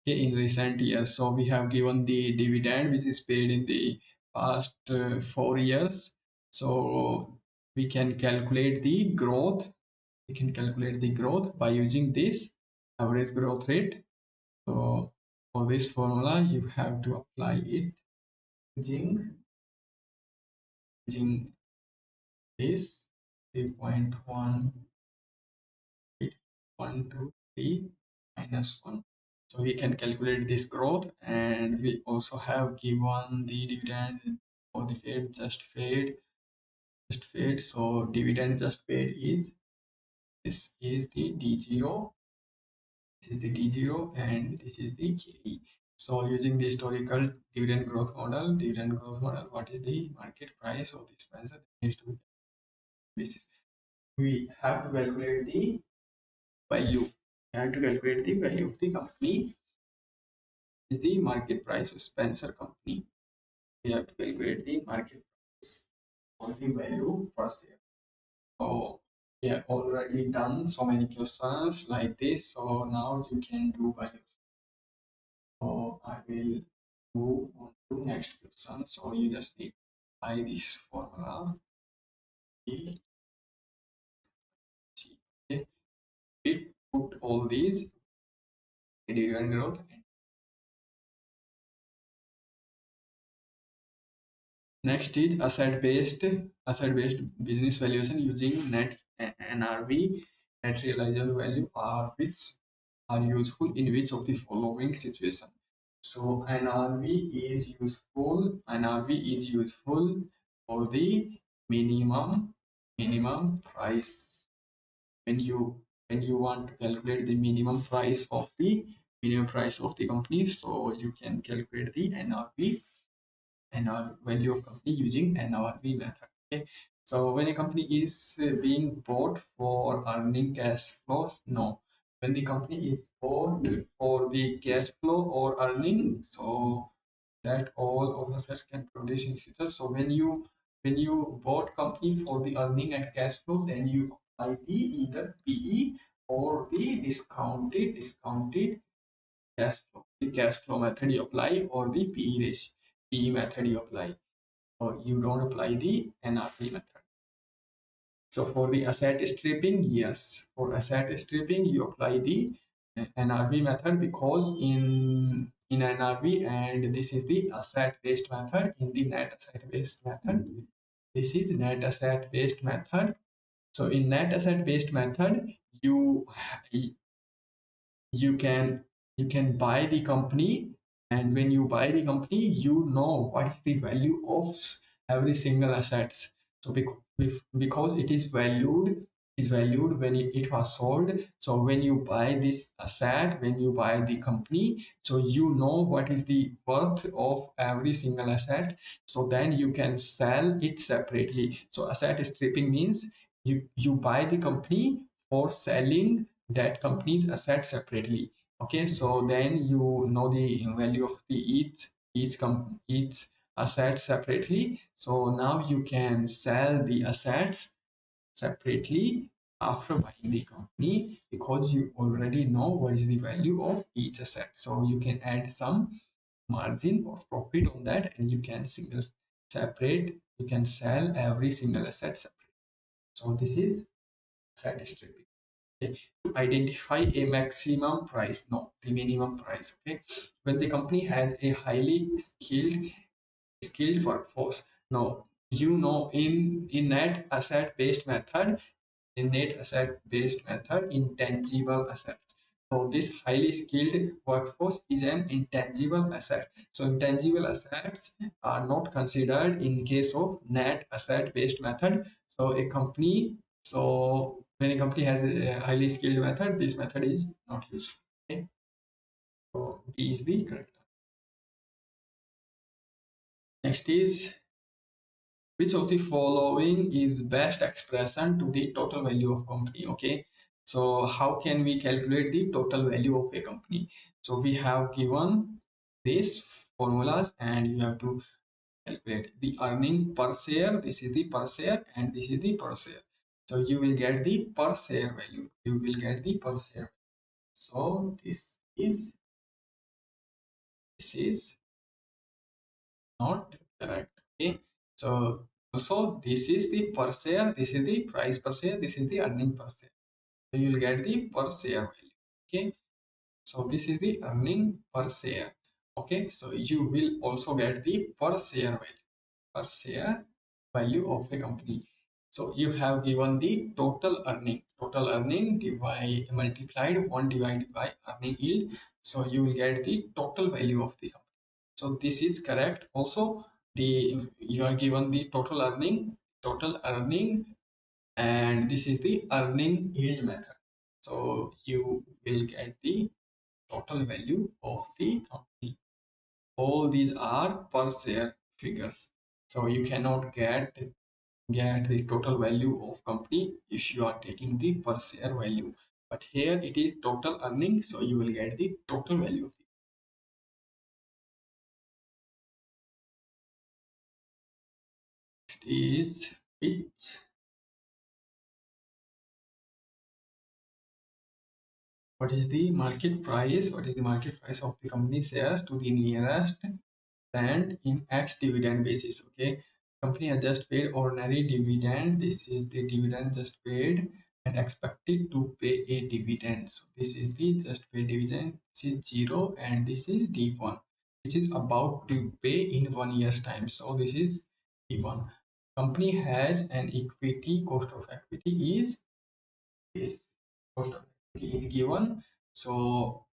Okay, in recent years. So we have given the dividend which is paid in the past 4 years. So we can calculate the growth. We can calculate the growth by using this average growth rate. So for this formula, you have to apply it using this 3.1 1 2 3 minus 1. So we can calculate this growth, and we also have given the dividend for the just paid. So dividend just paid is this is the D0, this is the D0, and this is the KE. So using the historical dividend growth model, what is the market price of this Spencer needs to be basis. We have to calculate the value. We have to calculate the value of the company is the market price of Spencer company. We have to calculate the market price or the value per share. So we have already done so many questions like this. So now you can do by yourself. So I will move on to next question. So you just need to apply this formula. Okay. We put all these dividend growth. Next is asset-based business valuation using net NRV, net realizable value, are which are useful in which of the following situation. So NRV is useful for the minimum price. When you want to calculate the minimum price of the company, so you can calculate the NRV and our value of company using NRV method. Okay, so when a company is being bought for earning cash flows, no. When the company is bought for the cash flow or earning, so that all of assets can produce in future. So when you bought company for the earning and cash flow, then you apply the either PE or the discounted cash flow. The cash flow method you apply, or the PE ratio, PE method you apply, or you don't apply the NRV method. So for the asset stripping, yes, for asset stripping you apply the NRV method, because in NRV, and this is the asset based method. In the net asset based method, this is net asset based method. So in net asset based method, you you can you can buy the company, and when you buy the company, you know what is the value of every single assets. So because it is valued when it was sold. So when you buy this asset, when you buy the company, so you know what is the worth of every single asset. So then you can sell it separately. So asset stripping means you buy the company for selling that company's asset separately. Okay, so then you know the value of the each asset separately. So now you can sell the assets separately after buying the company, because you already know what is the value of each asset. So you can add some margin or profit on that, and you can you can sell every single asset separate. So this is asset stripping. Okay. To identify a maximum price, no, the minimum price. Okay, when the company has a highly skilled workforce. Now, in net asset based method, intangible assets. So this highly skilled workforce is an intangible asset. So intangible assets are not considered in case of net asset based method. So when a company has a highly skilled method, this method is not used. Okay. So B is the correct. Next is, which of the following is best expression to the total value of company? Okay, so how can we calculate the total value of a company? So we have given these formulas and you have to calculate the earning per share. This is the per share and this is the per share. So you will get the per share value. You will get the per share. So this is not correct. Okay, so this is the per share, this is the price per share, this is the earning per share. So you will get the per share value. Okay, so this is the earning per share. Okay, so you will also get the per share value, per share value of the company. So you have given the total earning divide multiplied 1 divided by earning yield. So you will get the total value of the company. So this is correct. Also, you are given the total earning, and this is the earning yield method. So you will get the total value of the company. All these are per share figures. So you cannot get the total value of company if you are taking the per share value. But here it is total earning, so you will get the total value of the. Next is, which what is the market price of the company shares to the nearest cent in X dividend basis. Okay, company has just paid ordinary dividend. This is the dividend just paid and expected to pay a dividend. So this is the just paid dividend. This is 0 and this is D1, which is about to pay in 1 year's time. So this is D1. Company has an equity, cost of equity is this, cost of equity is given. So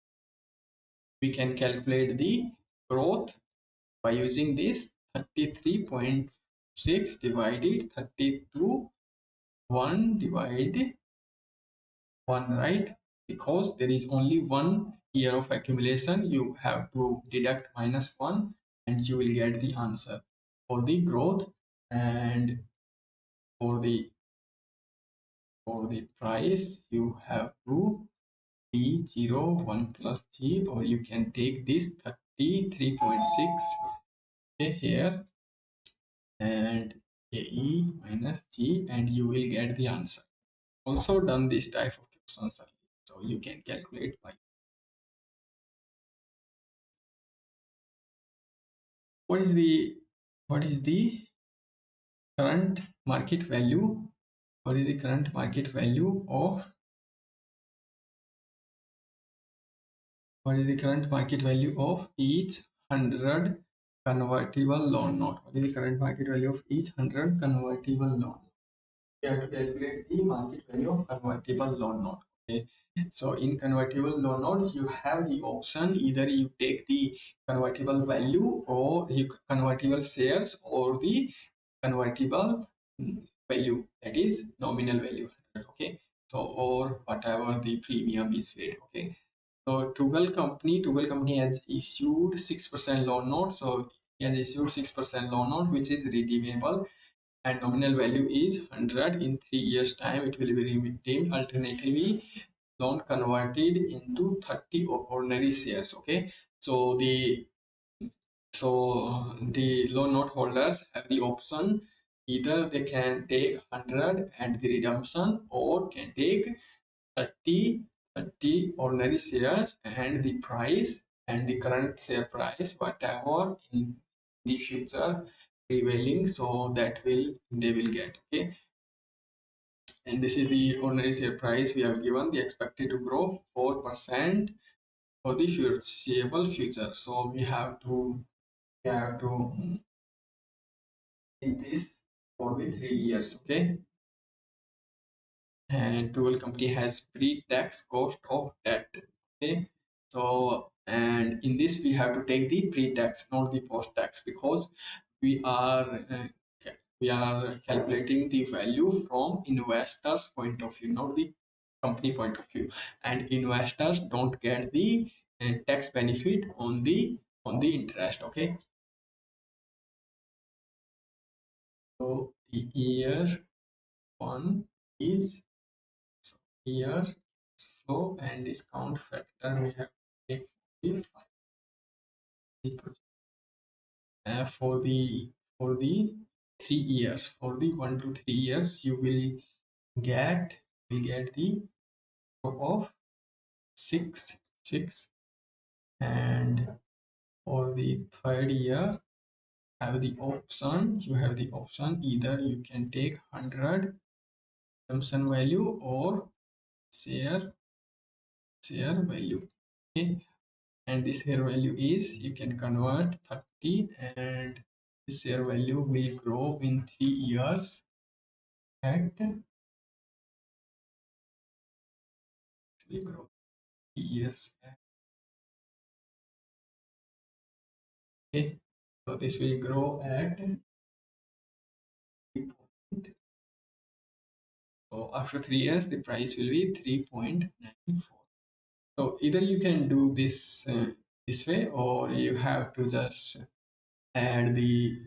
we can calculate the growth by using this 33.6 divided 32 1 divided 1, right? Because there is only 1 year of accumulation, you have to deduct -1 and you will get the answer for the growth. And for the price, you have to D0 1 plus G, or you can take this 33.6 here and AE minus G, and you will get the answer. Also done this type of questions earlier, so you can calculate by what is the current market value. What is the current market value of each 100 convertible loan note? What is the current market value of each 100 convertible loan? You have to calculate the market value of convertible loan note. Okay, so in convertible loan notes you have the option, either you take the convertible value or you convertible shares or the convertible value, that is nominal value. Okay, so or whatever the premium is paid. Okay, so Tuggle company has issued 6% loan note. So he has issued 6% loan note which is redeemable and nominal value is 100. In 3 years time it will be redeemed. Alternatively, loan converted into 30 ordinary shares. Okay, so the loan note holders have the option, either they can take 100 and the redemption, or can take 30 ordinary shares and the price and the current share price, whatever in the future prevailing, so that will they will get. Okay, and this is the ordinary share price we have given, the expected to grow 4% for the foreseeable future. So we have to is this for the 3 years. Okay, and 12 company has pre-tax cost of debt. Okay, so and in this we have to take the pre-tax, not the post-tax, because we are we are calculating the value from investors point of view, not the company point of view, and investors don't get the tax benefit on the interest. Okay, so the year one is, so here flow and discount factor we have to take for the for the 3 years. For the 1 to 3 years, you will get the crop of six, and for the third year, have the option. You have the option, either you can take 100 assumption value or share value. Okay, and this share value is, you can convert 30, and this share value will grow in 3 years at will grow 3 years okay, so this will grow at 3 point, so after 3 years the price will be 3.94. So either you can do this way, or you have to just add the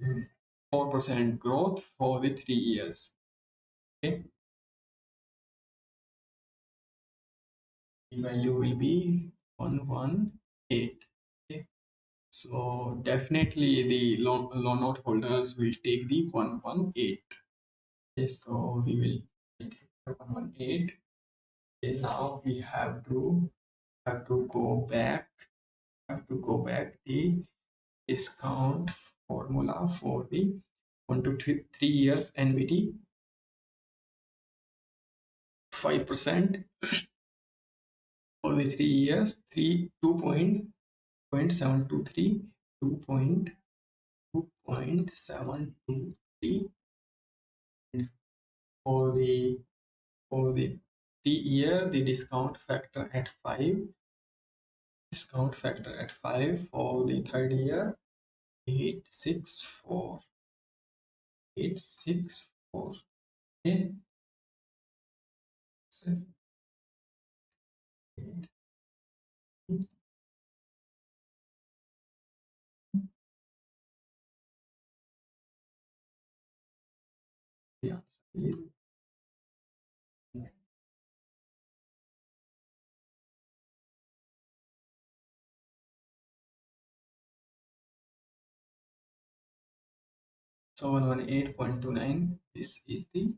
4% growth for the 3 years. Okay, the value will be 118. Okay, so definitely the loan note holders will take the 118. Okay, so we will take 118. Okay, now we have to go back the discount formula for the 1 to 3 years NVT. 5% for the 3 years, 2.723, 2.723, and for the 3 year, the discount factor at 5 for the third year, 864, 864. Okay, so the answer is, so 118.29. This is the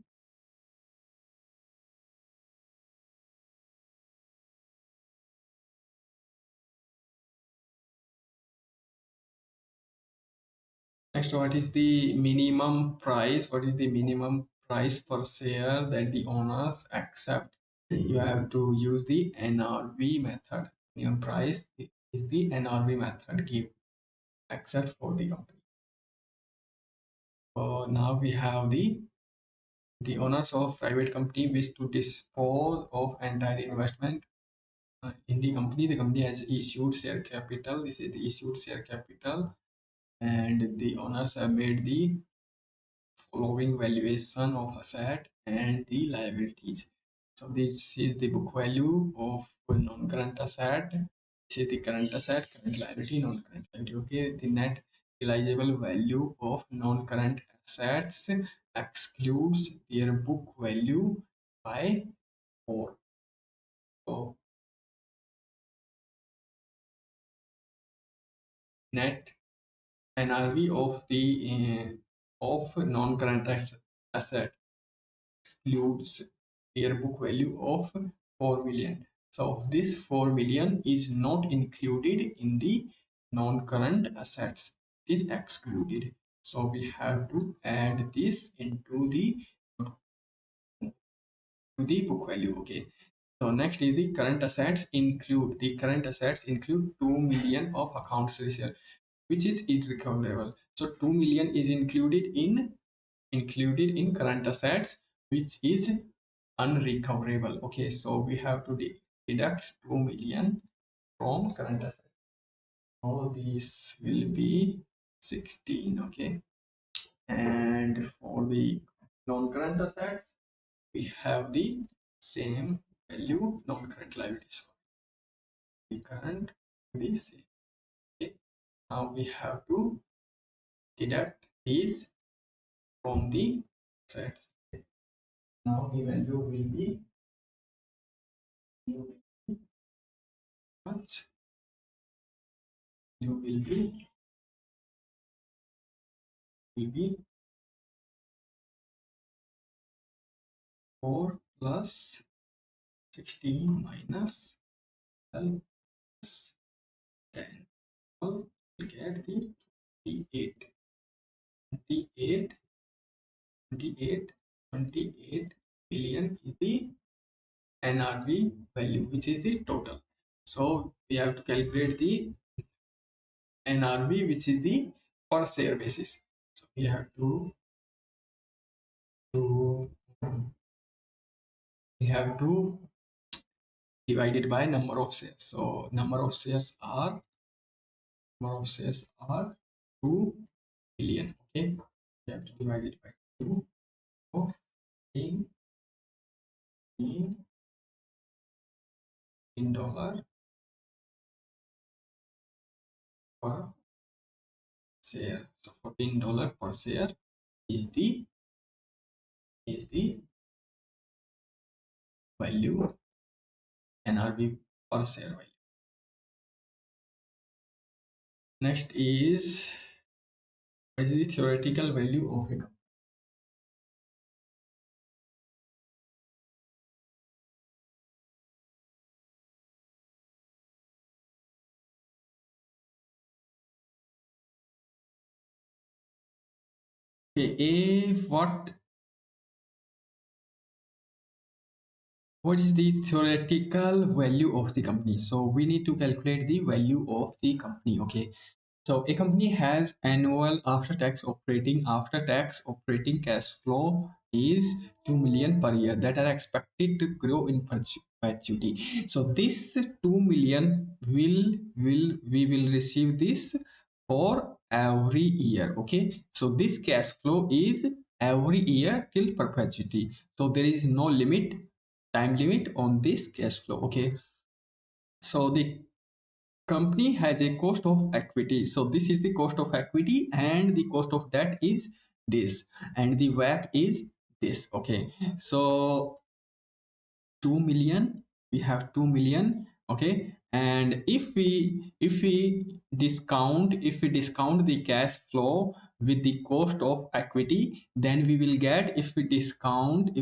next. What is the minimum price? What is the minimum price per share that the owners accept? You have to use the NRV method. Minimum price is the NRV method give except for the company. So now we have the owners of private company wish to dispose of entire investment in the company. The company has issued share capital. This is the issued share capital, and the owners have made the following valuation of asset and the liabilities. So this is the book value of non-current asset. This is the current asset, current liability, non-current liability. Okay, the net realizable value of non-current assets excludes their book value by 4. So net NRV of the of non-current asset excludes their book value of 4 million. So this 4 million is not included in the non-current assets. It is excluded. So we have to add this into the book value. Okay. So next is the current assets include. The current assets include 2 million of accounts receivable, which is irrecoverable. So 2 million is included in current assets, which is unrecoverable. Okay, so we have to deduct 2 million from current assets. All these will be 16. Okay, and for the non-current assets, we have the same value. Non-current liabilities, the current, the same. Okay, now we have to deduct these from the assets. Now the value will be much. You will be 4 plus 16 minus 12 plus 10. Well, we get the 28, 28, 28, 28 billion is the NRV value, which is the total. So we have to calculate the NRV, which is the per share basis. So we have to we have to divide it by number of shares. So number of shares are 2 billion. Okay, we have to divide it by 2 of in dollar per share. So $14 per share is the value, NRV per share value. Next is, what is the theoretical value of a company? Okay, if what is the theoretical value of the company? So we need to calculate the value of the company. Okay, so a company has annual after tax operating cash flow is 2 million per year that are expected to grow in perpetuity. So this 2 million we will receive this for every year. Okay, so this cash flow is every year till perpetuity. So there is no time limit on this cash flow. Okay, so the company has a cost of equity. So this is the cost of equity, and the cost of debt is this, and the WACC is this. Okay, so 2 million, we have 2 million. Okay, and if we discount the cash flow with the cost of equity, then we will get, if we discount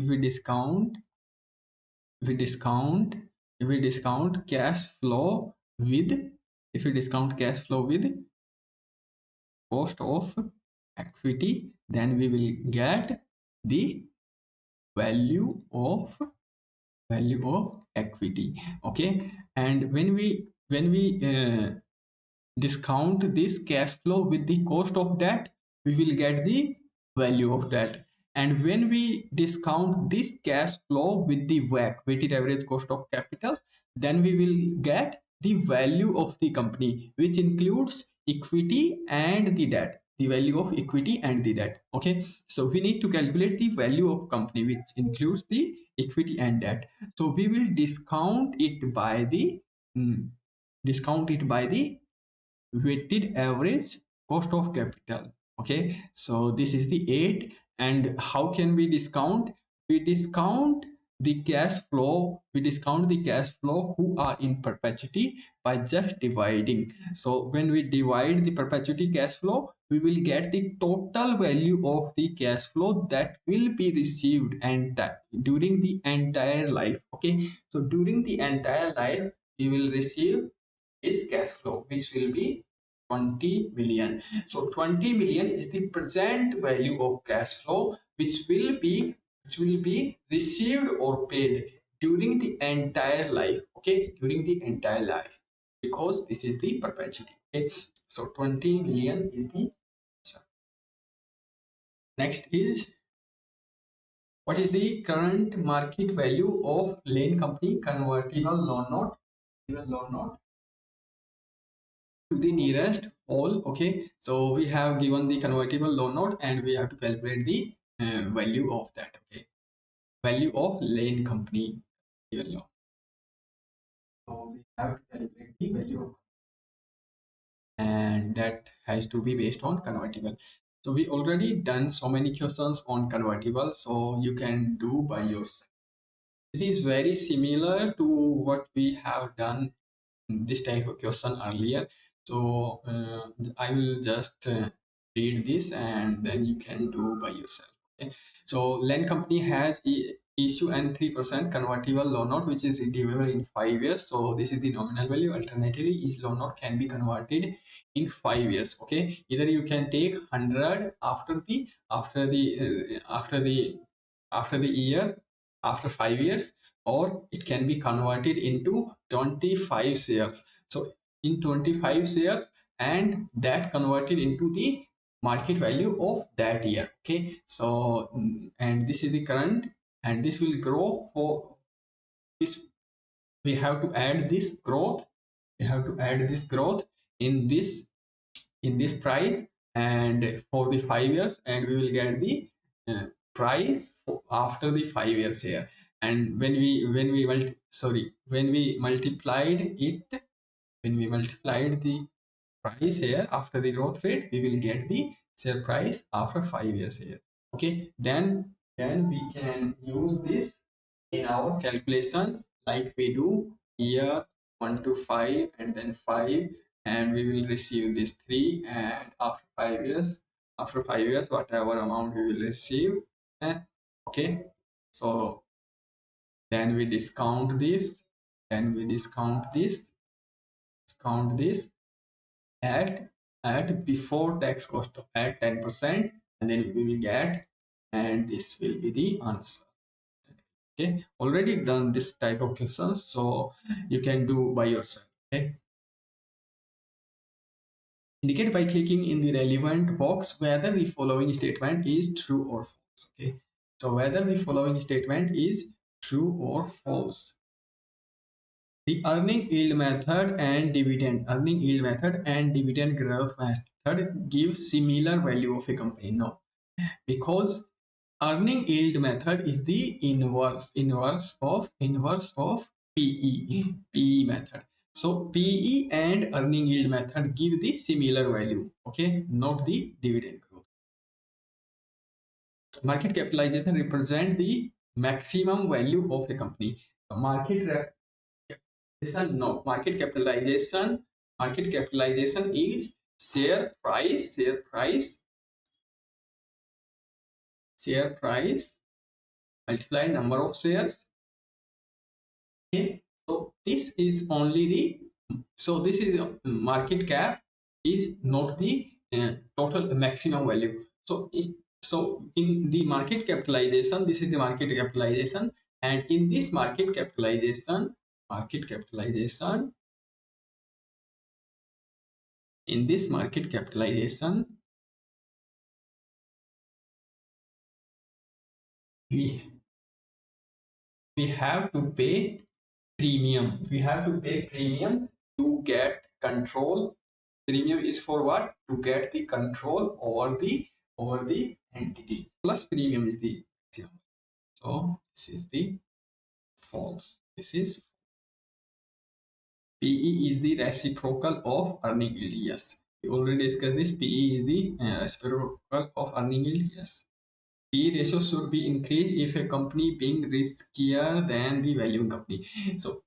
cash flow with, if we discount cash flow with cost of equity, then we will get the value of equity. Okay, and when we discount this cash flow with the cost of debt, we will get the value of debt. And when we discount this cash flow with the WACC, weighted average cost of capital, then we will get the value of the company, which includes equity and the debt, the value of equity and the debt. Okay, so we need to calculate the value of company, which includes the equity and debt. So we will discount it by the mm, weighted average cost of capital. Okay, so this is the 8. And how can we discount? We discount the cash flow, we discount the cash flow who are in perpetuity by just dividing. So when we divide the perpetuity cash flow, we will get the total value of the cash flow that will be received and during the entire life. Okay, so during the entire life we will receive this cash flow, which will be 20 million. So 20 million is the present value of cash flow which will be received or paid during the entire life. Okay, during the entire life, because this is the perpetuity. Okay, so 20 million is the answer. Next is, what is the current market value of Lane Company convertible loan note? Loan note to the nearest whole. Okay, so we have given the convertible loan note and we have to calculate the value of that. Okay, value of Lane Company loan. So we have to calculate the value, and that has to be based on convertible. So we already done so many questions on convertible, so you can do by yourself. It is very similar to what we have done this type of question earlier. So I will just read this and then you can do by yourself. Okay, so Land Company has issue and 3% convertible loan note which is redeemable in 5 years. So this is the nominal value. Alternatively, each loan note can be converted in 5 years. Okay, either you can take 100 after the year, after 5 years, or it can be converted into 25 shares. So in 25 shares, and that converted into the market value of that year. Okay, so and this is the current, and this will grow for this. We have to add this growth. We have to add this growth in this price, and for the 5 years, and we will get the price after the 5 years here. And when we multiplied it, when we multiplied the price here after the growth rate, we will get the share price after 5 years here. Okay, then we can use this in our calculation like we do year 1 to 5 and then 5, and we will receive this 3, and after 5 years whatever amount we will receive. Okay, so then we discount this, discount this at before tax cost of at 10%, and then we will get, and this will be the answer. Okay, already done this type of questions, so you can do by yourself. Okay, indicate by clicking in the relevant box whether the following statement is true or false. Okay, so whether the following statement is true or false. The earning yield method and dividend growth method give similar value of a company. No, because earning yield method is the inverse of PE method. So PE and earning yield method give the similar value. Okay, not the dividend growth. Market capitalization represent the maximum value of a company. So market capitalization is share price multiply number of shares. Okay, so this is only the, so this is market cap is not the total maximum value. So in the market capitalization, this is the market capitalization, and in this market capitalization in this market capitalization, we have to pay premium. We have to pay premium to get control. Premium is for what? To get the control over the entity. Plus premium is the maximum. So this is the false. This is PE is the reciprocal of earning yield. Yes, we already discussed this. PE is the reciprocal of earning yield. Yes. P ratio should be increased if a company being riskier than the valuing company. So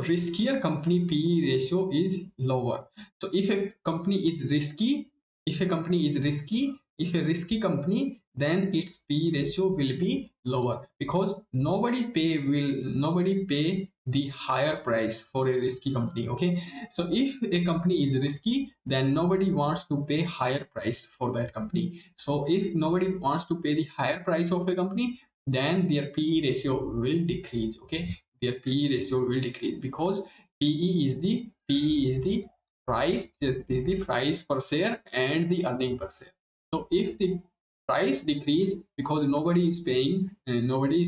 riskier company P ratio is lower. So if a company is risky, if a risky company, then its P ratio will be lower, because nobody pay the higher price for a risky company. Okay, so if a company is risky, then nobody wants to pay higher price for that company. So if nobody wants to pay the higher price of a company, then their PE ratio will decrease. Okay, their PE ratio will decrease, because PE is the the price per share and the earning per share. So if the price decrease, because nobody is paying, nobody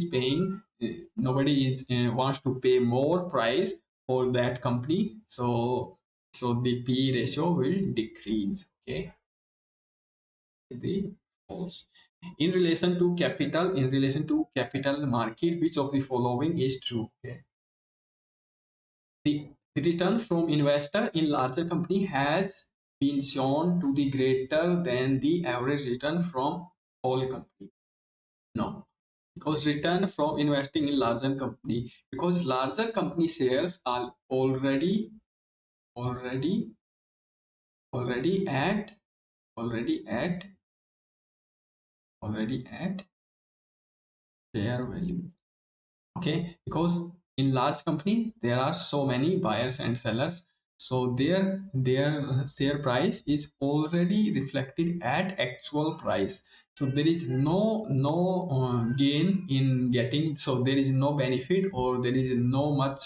is wants to pay more price for that company. So the PE ratio will decrease. Okay, the false. In relation to capital market, which of the following is true? Okay, the return from investor in larger company has been shown to be greater than the average return from all company. No, because return from investing in larger company, because larger company shares are already already at already at already at share value. Okay, because in large company there are so many buyers and sellers, so their share price is already reflected at actual price. So there is no gain in getting, so there is no benefit, or there is no much,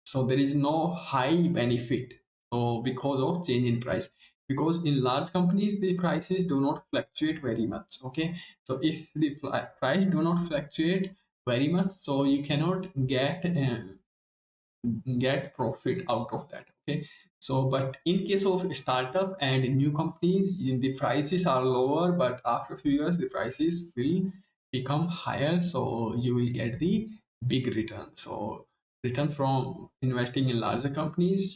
so there is no high benefit, so because of change in price, because in large companies the prices do not fluctuate very much. Okay, so if the price do not fluctuate very much, so you cannot get profit out of that. Okay, so but in case of startup and new companies, the prices are lower, but after a few years the prices will become higher, so you will get the big return. So return from investing in larger companies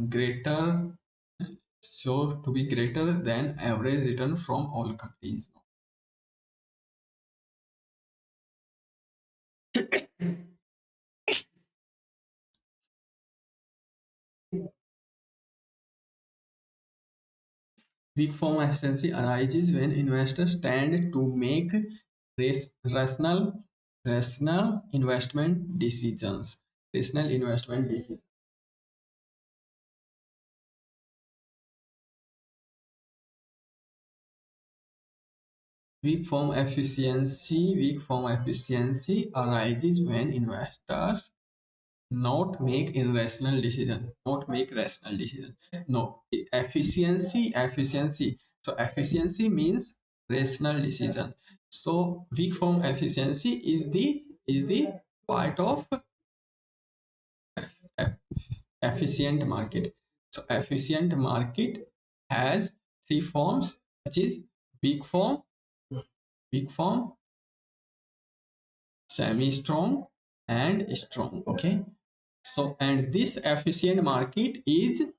greater show to be greater than average return from all companies. Weak form efficiency arises when investors tend to make rational investment decisions. Rational investment decisions. Weak form efficiency arises when investors not make irrational decision, not make rational decision. No, efficiency. So efficiency means rational decision. So weak form efficiency is the part of efficient market. So efficient market has three forms, which is weak form, weak form, semi strong, and strong. Okay, so and this efficient market is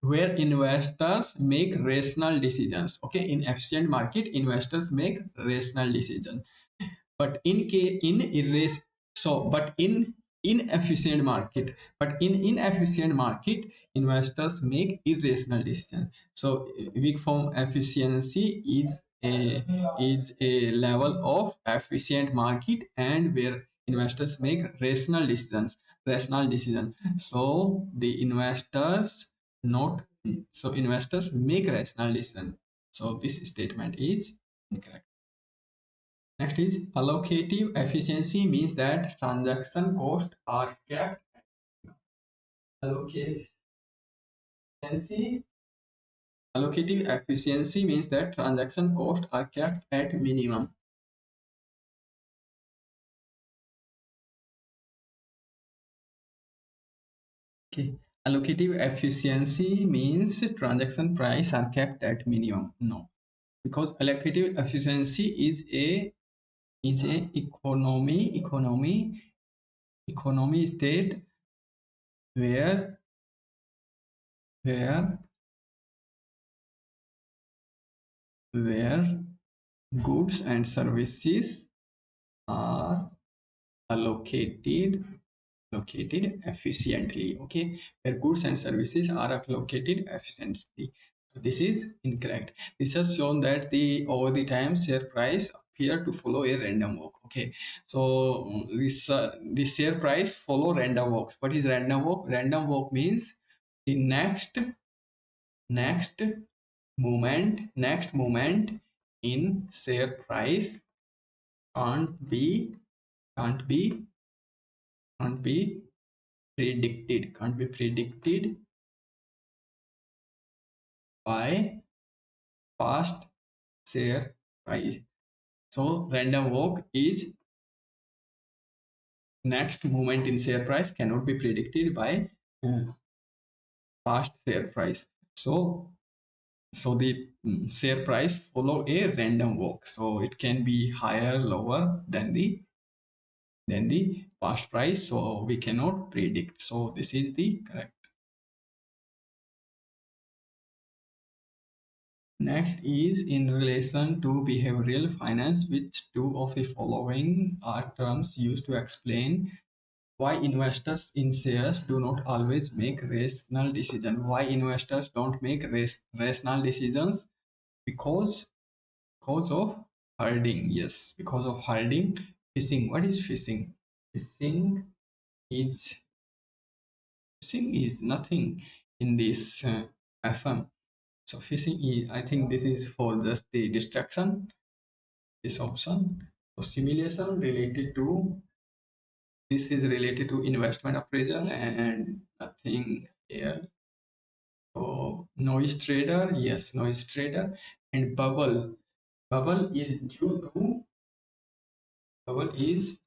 where investors make rational decisions. Okay, in efficient market investors make rational decisions, but in case in erase so but in inefficient market investors make irrational decisions. So weak form efficiency is a level of efficient market, and where investors make rational decision. So the investors not so investors make rational decision. So this statement is incorrect. Next is allocative efficiency, means that transaction costs are kept. Allocative efficiency, allocative efficiency means that transaction costs are kept at minimum. Okay. Allocative efficiency means transaction price are kept at minimum. No, because allocative efficiency is a economy state where where where goods and services are allocated efficiently. Okay, where goods and services are allocated efficiently. So this is incorrect. This has shown that the over the time share price appear to follow a random walk. Okay, so the share price follow random walks. What is random walk? Random walk means the next next moment in share price can't be can't be can't be predicted by past share price. So random walk is next movement in share price cannot be predicted by uh, past share price. So the share price follow a random walk. So it can be higher, lower than the past price. So we cannot predict. So this is the correct. Next is in relation to behavioral finance, which two of the following are terms used to explain why investors in shares do not always make rational decisions. Why investors don't make rational decisions? Because of herding. Yes, because of herding. Fishing. What is fishing? Fishing is fishing is nothing in this FM. So fishing is, I think this is for just the distraction, this option. So simulation related to, this is related to investment appraisal and nothing here. So noise trader, yes, noise trader. And bubble. Bubble is due to, bubble is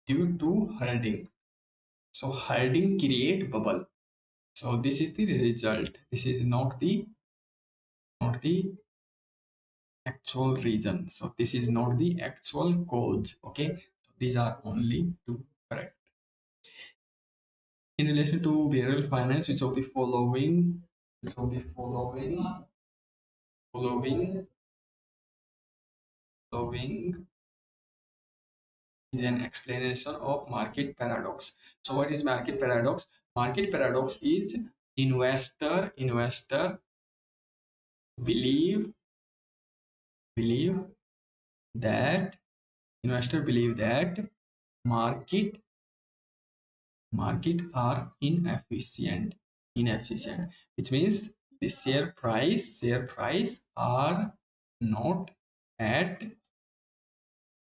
due to herding. So herding create bubble. So this is the result. This is not the actual reason. So this is not the actual cause. Okay. So these are only two correct. In relation to behavioral finance, which of the following following is an explanation of market paradox. So what is market paradox? Market paradox is investor believe believe that believe that market are inefficient, which means the share price are not at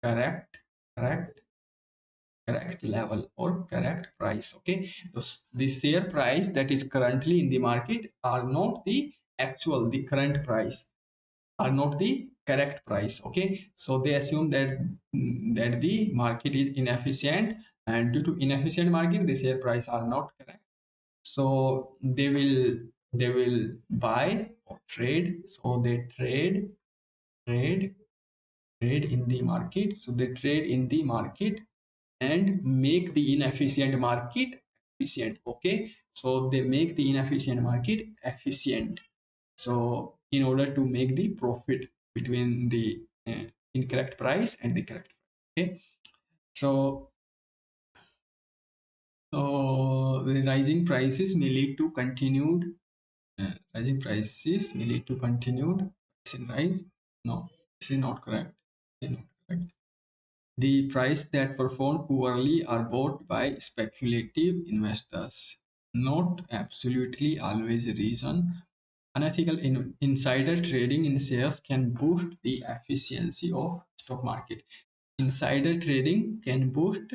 correct correct correct level or correct price. Okay, the share price that is currently in the market are not the actual, the current price are not the correct price. Okay, so they assume that that the market is inefficient, and due to inefficient market the share price are not correct. So they will buy or trade. So they trade trade in the market. So they trade in the market and make the inefficient market efficient. Okay, so they make the inefficient market efficient, so in order to make the profit between the incorrect price and the correct price. Okay, so the rising prices may lead to continued rising prices may lead to continued price rise. No, this is not correct. This is not correct. The price that perform poorly are bought by speculative investors. Not absolutely always a reason. Unethical insider trading in shares can boost the efficiency of stock market. Insider trading can boost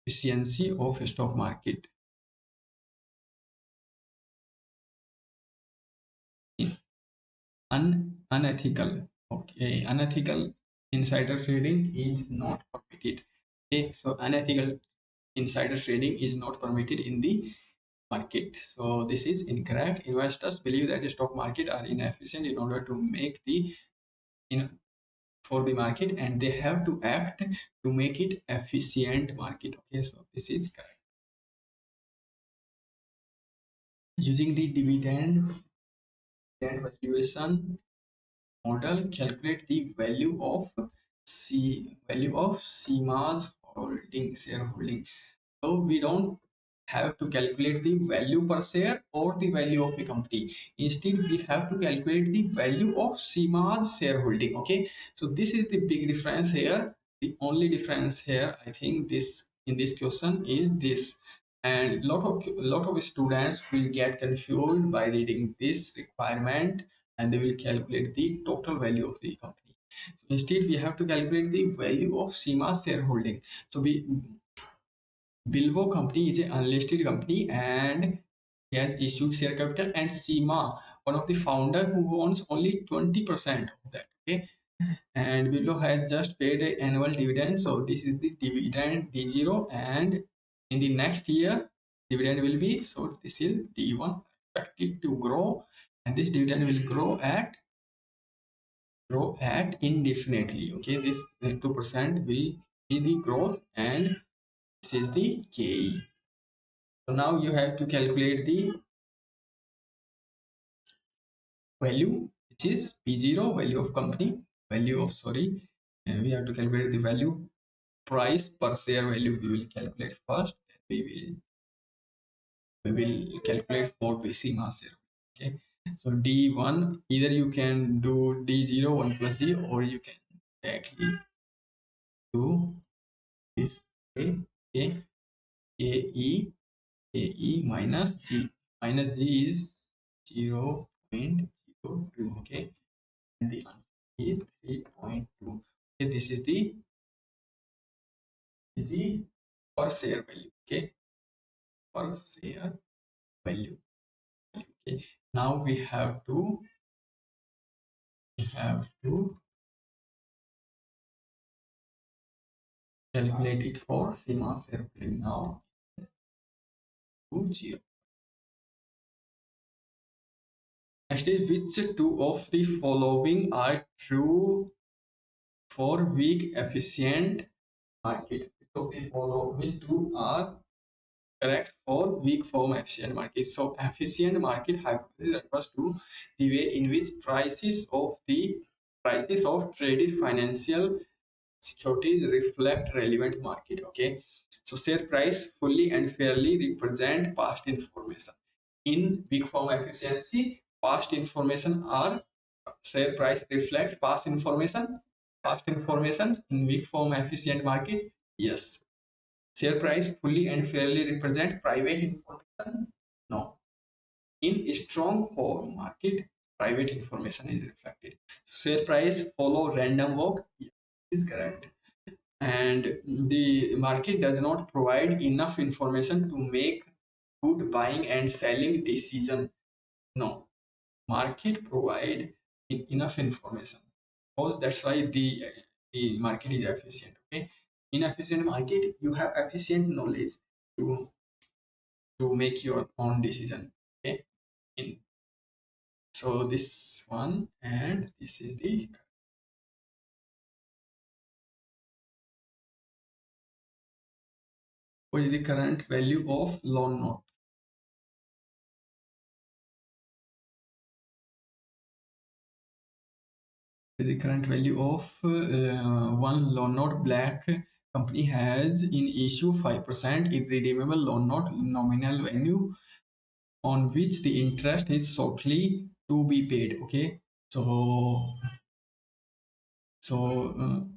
efficiency of stock market. Unethical. Okay, unethical insider trading is not permitted. Okay, so unethical insider trading is not permitted in the market. So this is incorrect. Investors believe that the stock market are inefficient in order to make the in for the market, and they have to act to make it efficient market. Okay, so this is correct. Using the dividend valuation model calculate the value of CMA's holding shareholding. So we don't have to calculate the value per share or the value of a company. Instead, we have to calculate the value of CMA's shareholding. Okay, so this is the big difference here. The only difference here, I think, this in this question is this, and lot of students will get confused by reading this requirement, and they will calculate the total value of the company. So instead, we have to calculate the value of CMA's shareholding. So we Bilbo company is an unlisted company and he has issued share capital, and Seema, one of the founder who owns only 20% of that. Okay, and Bilbo has just paid an annual dividend, so this is the dividend D0, and in the next year dividend will be, so this is D1, expected to grow, and this dividend will grow at indefinitely. Okay, this 2% will be the growth, and this is the KE. So now you have to calculate the value, which is P0, value of company, value of, sorry, and we have to calculate the value, price per share value we will calculate first, then we will calculate for basic mass share. Okay, so D1, either you can do D0 1 plus D, or you can directly do this. Okay, AE minus G is 0.02. Okay, and the answer is 3.2. Okay, this is the per share value. Okay, per share value. Okay, now we have to calculate it for CMA share value. Now to 0. Next is, which two of the following are true for weak efficient market? So they follow, which two are correct for weak form efficient market? So efficient market hypothesis refers to the way in which prices of traded financial securities reflect relevant market. Okay, so share price fully and fairly represent past information. In weak form efficiency, past information are, share price reflect past information in weak form efficient market. Yes. Share price fully and fairly represent private information? No. In strong form market, private information is reflected. Share price follow random walk? Yes, is correct. And the market does not provide enough information to make good buying and selling decision? No. Market provide enough information, because that's why the market is efficient. Okay, in efficient market you have efficient knowledge to make your own decision. Okay, in, so this one, and this is the, what is the current value of loan note? The current value of one loan note? Black company has in issue 5% irredeemable loan note, nominal value on which the interest is shortly to be paid. Okay, so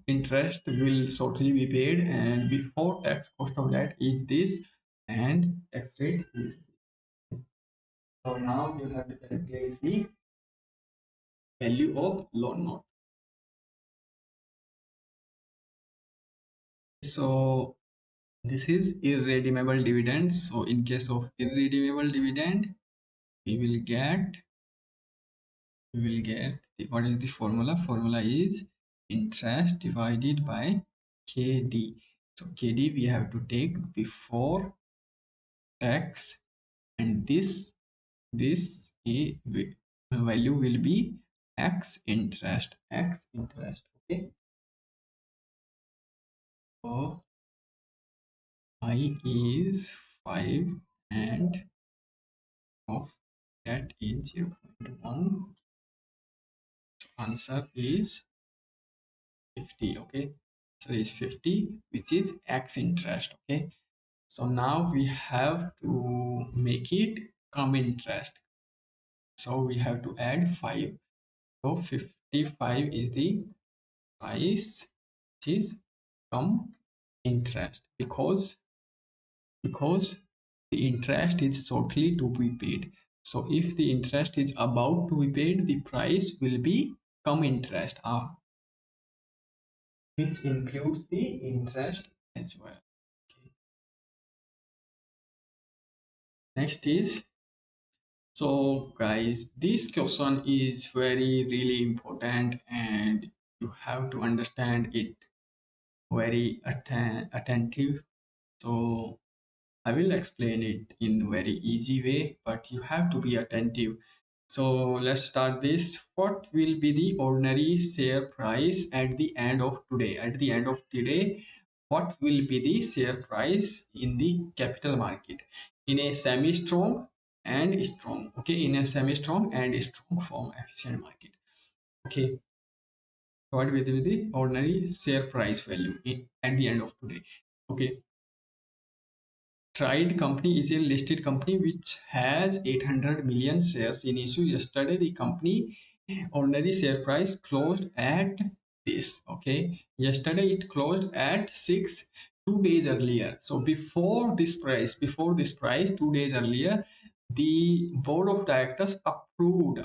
interest will shortly be paid, and before tax cost of that is this, and tax rate is this. So now you have to calculate the value of loan note. So this is irredeemable dividend. So in case of irredeemable dividend, we will get what is the formula? Formula is interest divided by KD. So KD we have to take before tax, and this value will be x interest. Okay, so I is 5 and of that is 0.1. answer is 50. Okay, so it's 50, which is x interest. Okay, so now we have to make it come interest, so we have to add 5. So 55 is the price which is come interest, because the interest is totally to be paid. So if the interest is about to be paid, the price will be come interest, which includes the interest as well. Okay. Next is, so guys, this question is very really important and you have to understand it very attentive. So I will explain it in very easy way, but you have to be attentive. So let's start this. What will be the ordinary share price at the end of today? At the end of today, what will be the share price in the capital market in a semi-strong and strong? Okay, in a semi-strong and strong form efficient market. Okay, what will be the ordinary share price value at the end of today? Okay, Trade company is a listed company which has 800 million shares in issue. Yesterday, the company ordinary share price closed at this. Okay, yesterday it closed at 6, 2 days earlier. So before this price, 2 days earlier, the board of directors approved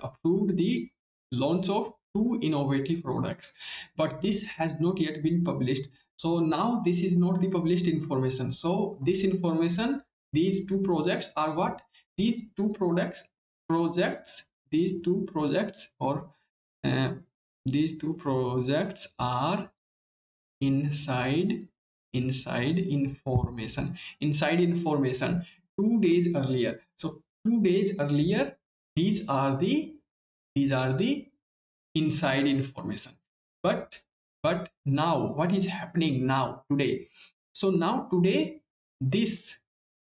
the launch of two innovative products, but this has not yet been published. So now this is not the published information. So this information, these two projects are what? These two projects, these two projects, or uh, these two projects are inside information 2 days earlier. So 2 days earlier, these are the inside information. But now what is happening now today? So now today, this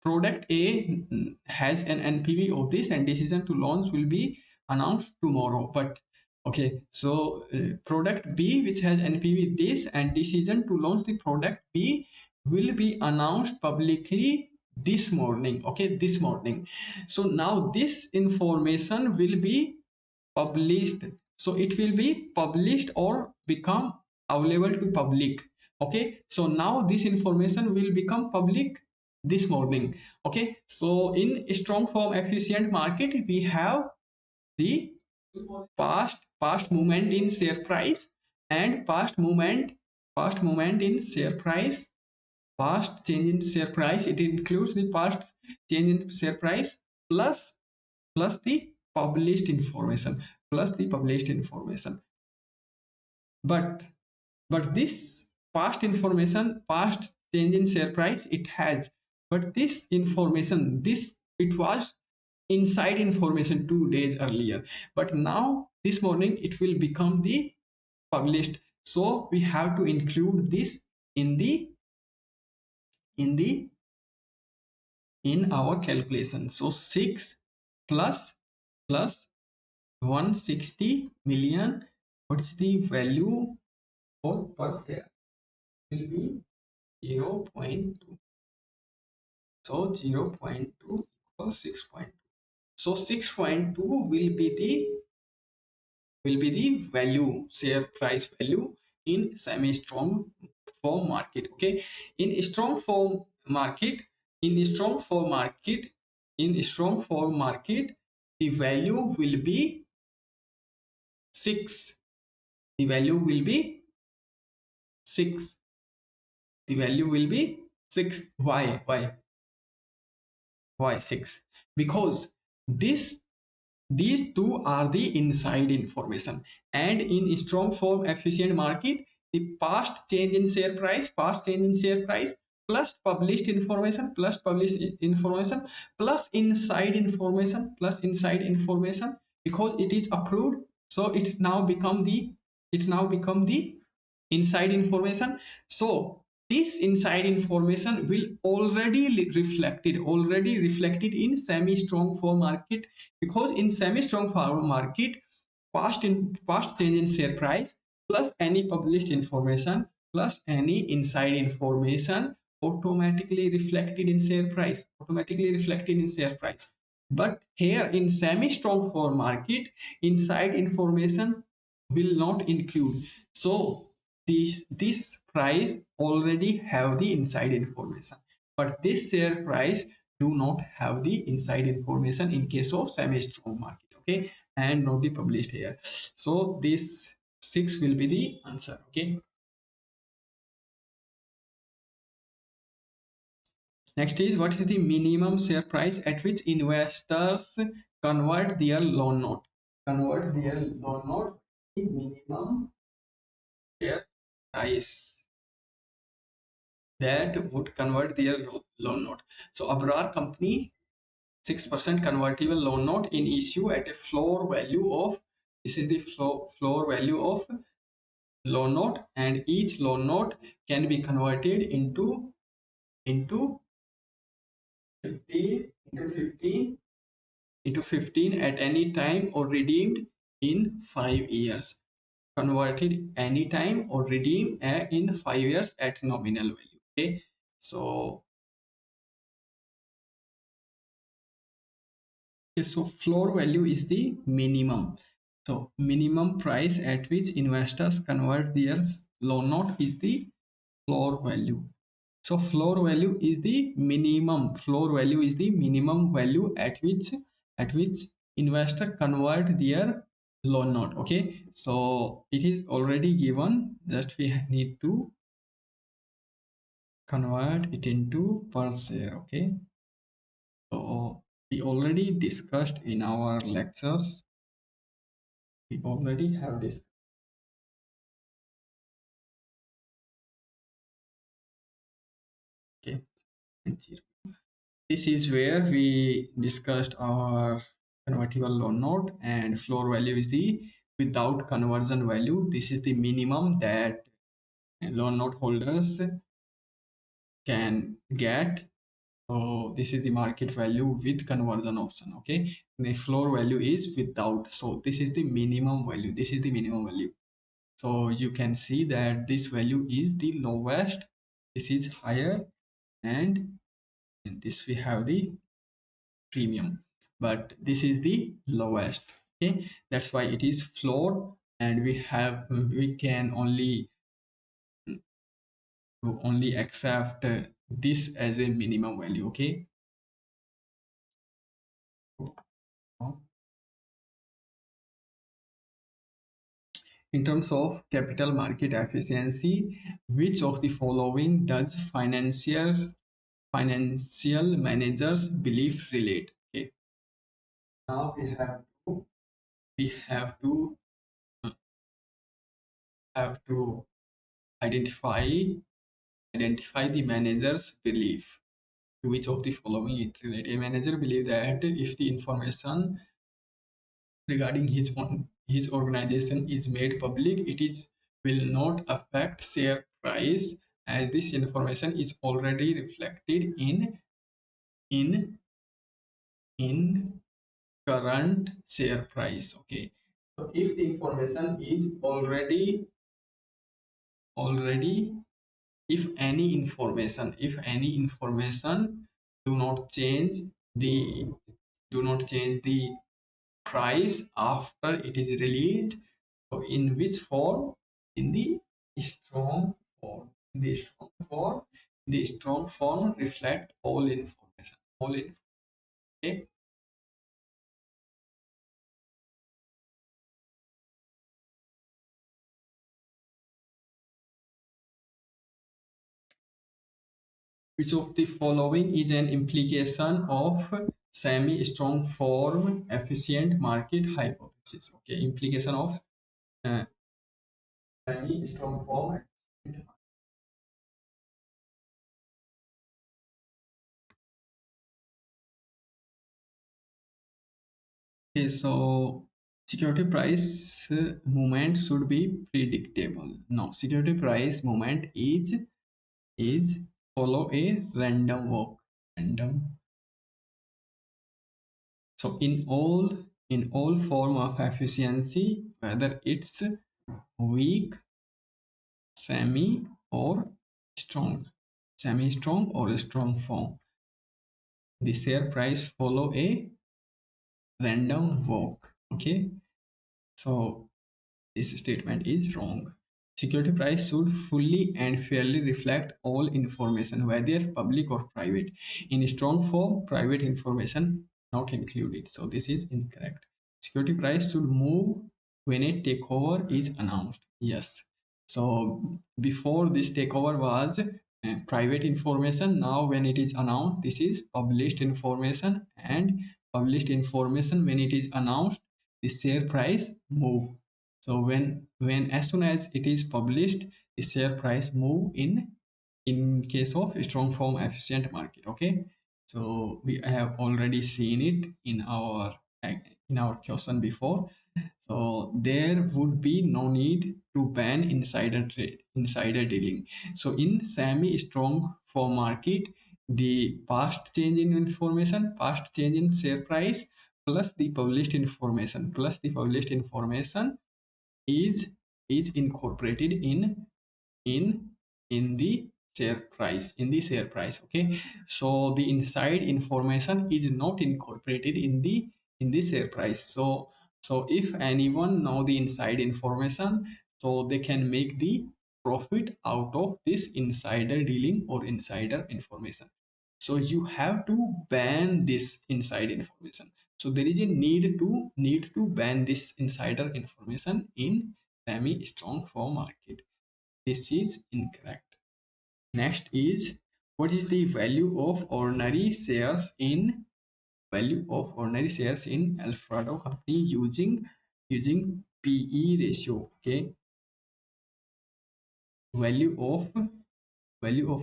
product A has an NPV of this, and decision to launch will be announced tomorrow. But okay, so product B, which has NPV this, and decision to launch the product B will be announced publicly this morning. Okay, this morning. So now this information will be published, so it will be published or become available to public. Okay, so now this information will become public this morning. Okay, so in strong form efficient market, we have the past movement in share price, and past movement in share price, past change in share price. It includes the past change in share price plus plus the published information, but this past information, past change in share price, it has, but this information, this, it was inside information 2 days earlier, but now this morning it will become the published. So we have to include this in the in our calculation. So 6 plus 160 million, what's the value for per share? Will be 0.2. So 0.2 equals 6.2. So 6.2 will be the value, share price value in semi-strong form market. Okay, in strong form market, in strong form market, in strong form market, the value will be 6. The value will be 6. The value will be 6. Why 6? Because this these two are the inside information, and in strong form efficient market, the past change in share price, plus published information, plus inside information, because it is approved, so it now become the inside information. So this inside information will already reflected in semi strong form market, because in semi strong form market, past change in share price plus any published information plus any inside information automatically reflected in share price. But here in semi strong form market, inside information will not include. So this price already have the inside information, but this share price do not have the inside information in case of semi strong market. Okay, and not be published here. So this 6 will be the answer. Okay, next is, what is the minimum share price at which investors convert their loan note? Convert their loan note, the minimum share price that would convert their loan note. So Abrar company 6% convertible loan note in issue at a floor value of, this is the floor value of loan note, and each loan note can be converted into 15 into 15 into 15 at any time or redeemed in 5 years. Converted anytime or redeemed in 5 years at nominal value. Okay, so floor value is the minimum. So minimum price at which investors convert their loan note is the floor value. So floor value is the minimum. Floor value is the minimum value at which investor convert their loan note. Okay, so it is already given. Just we need to convert it into per share. Okay, so we already discussed in our lectures. We already have this. Okay, this is where we discussed our convertible loan note, and floor value is the without conversion value. This is the minimum that loan note holders can get. So this is the market value with conversion option. Okay, the floor value is without. So this is the minimum value. This is the minimum value. So you can see that this value is the lowest, this is higher, and in this we have the premium, but this is the lowest. Okay, that's why it is floor, and we can only accept this as a minimum value. Okay, in terms of capital market efficiency, which of the following does financial managers believe relate? Okay, now we uh, have to identify the manager's belief. To which of the following it relate? A manager believe that if the information regarding his organization is made public, it is will not affect share price, as this information is already reflected in in current share price. Okay, so if the information is already if any information do not change the price after it is released, so in which form? In the strong form. In the strong form, reflect all information. Okay. Which of the following is an implication of semi-strong form efficient market hypothesis? Okay, implication of uh, semi-strong form. Okay, so security price movement should be predictable. No, security price movement is follow a random walk. Random. So in all in all form of efficiency, whether it's weak, semi, or strong. Semi strong or strong form. The share price follow a random walk. Okay, so this statement is wrong. Security price should fully and fairly reflect all information, whether public or private. In strong form, private information not included. So this is incorrect. Security price should move when a takeover is announced. Yes. So before this takeover was private information. Now when it is announced, this is published information, and published information when it is announced, the share price move. So when as soon as it is published, the share price move in case of strong form efficient market. Okay, so we have already seen it in our question before. So there would be no need to ban insider trade, insider dealing. So in semi strong form market, the past change in information, past change in share price, plus the published information, is is incorporated in in the share price. Okay, so the inside information is not incorporated in the share price. So if anyone know the inside information, so they can make the profit out of this insider dealing or insider information. So you have to ban this inside information. So there is a need to ban this insider information in semi strong form market. This is incorrect. Next is, what is the value of ordinary shares in Alfredo company using PE ratio. Okay, value of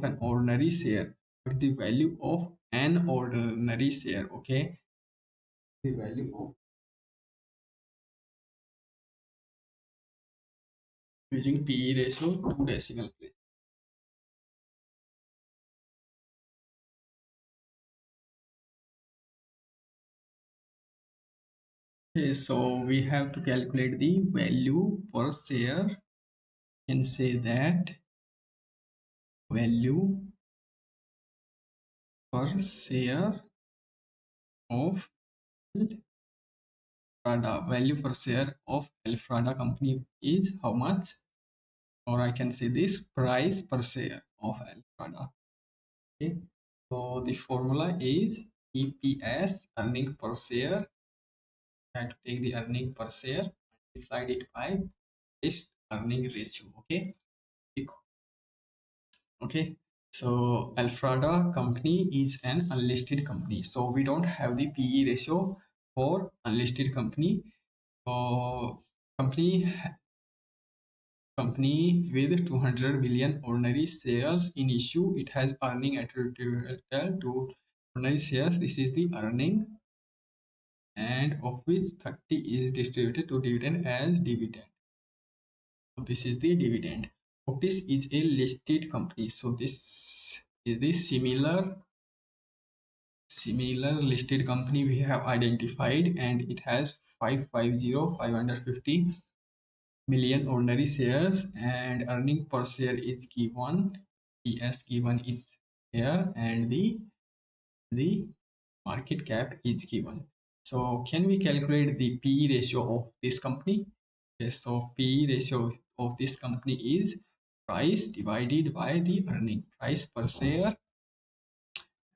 an ordinary share. What is the value of an ordinary share? Okay, the value of using PE ratio, two decimal place. Okay, so we have to calculate the value per share. Can say that value per share of Alfrada. Value per share of Alfrada company is how much? Or I can say this price per share of Alfrada. Okay, so the formula is EPS, earning per share. I have to take the earning per share, multiplied it by this earning ratio. Okay, okay. So Alfrada company is an unlisted company. So we don't have the PE ratio for unlisted company. So company company with 200 million ordinary shares in issue, it has earning attributable to ordinary shares. This is the earning, and of which 30 is distributed to dividend as dividend. So this is the dividend. Otis is a listed company. So this is the similar listed company we have identified, and it has 550 million ordinary shares, and earning per share is given. ES given is here, and the market cap is given. So can we calculate the PE ratio of this company? Yes, so PE ratio of this company is price divided by the earning, price per share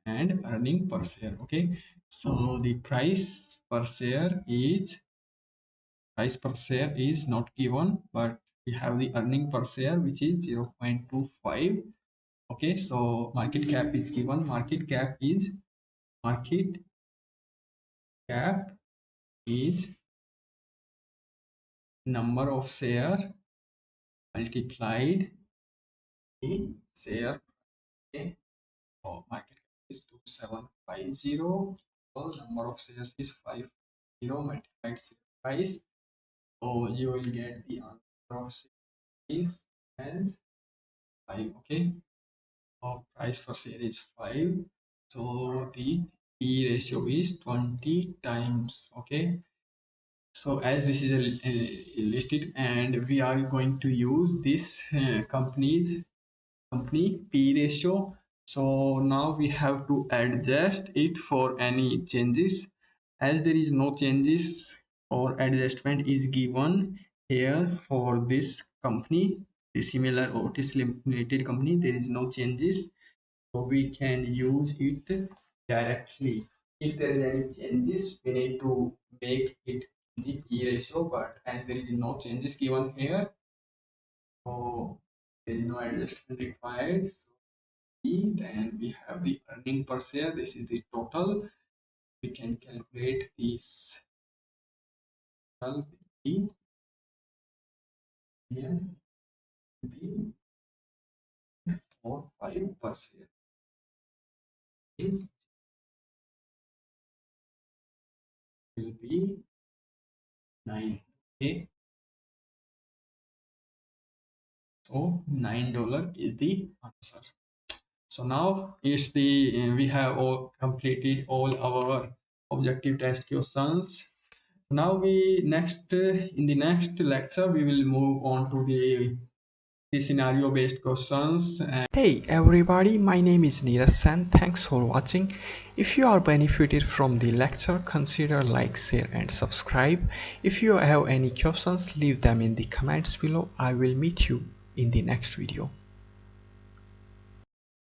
and earning per share. Okay, so the price per share is not given, but we have the earning per share, which is 0.25. Okay, so market cap is given. Market cap is number of share multiplied the share. Okay, so market cap is 2750. Well, number of shares is 50 multiplied share price. So you will get the answer of shares as 5. Okay, so price for share is 5. So the P ratio is 20 times. Okay, So as this is listed, and we are going to use this company P ratio. So now we have to adjust it for any changes. As there is no changes or adjustment is given here for this company, the similar Otis limited company, there is no changes, so we can use it directly. If there is any changes, we need to make it the P ratio, but as there is no changes given here, so there is no adjustment required. So then we have the earning per share. This is the total. We can calculate this total. P and B for 5 per share is will be 9. Okay, so $9 is the answer. So now is the we have all completed all our objective test questions. Now we next in the next lecture we will move on to the scenario based questions. Hey everybody, my name is Neeraj Sen. Thanks for watching. If you are benefited from the lecture, consider like, share and subscribe. If you have any questions, leave them in the comments below. I will meet you in the next video.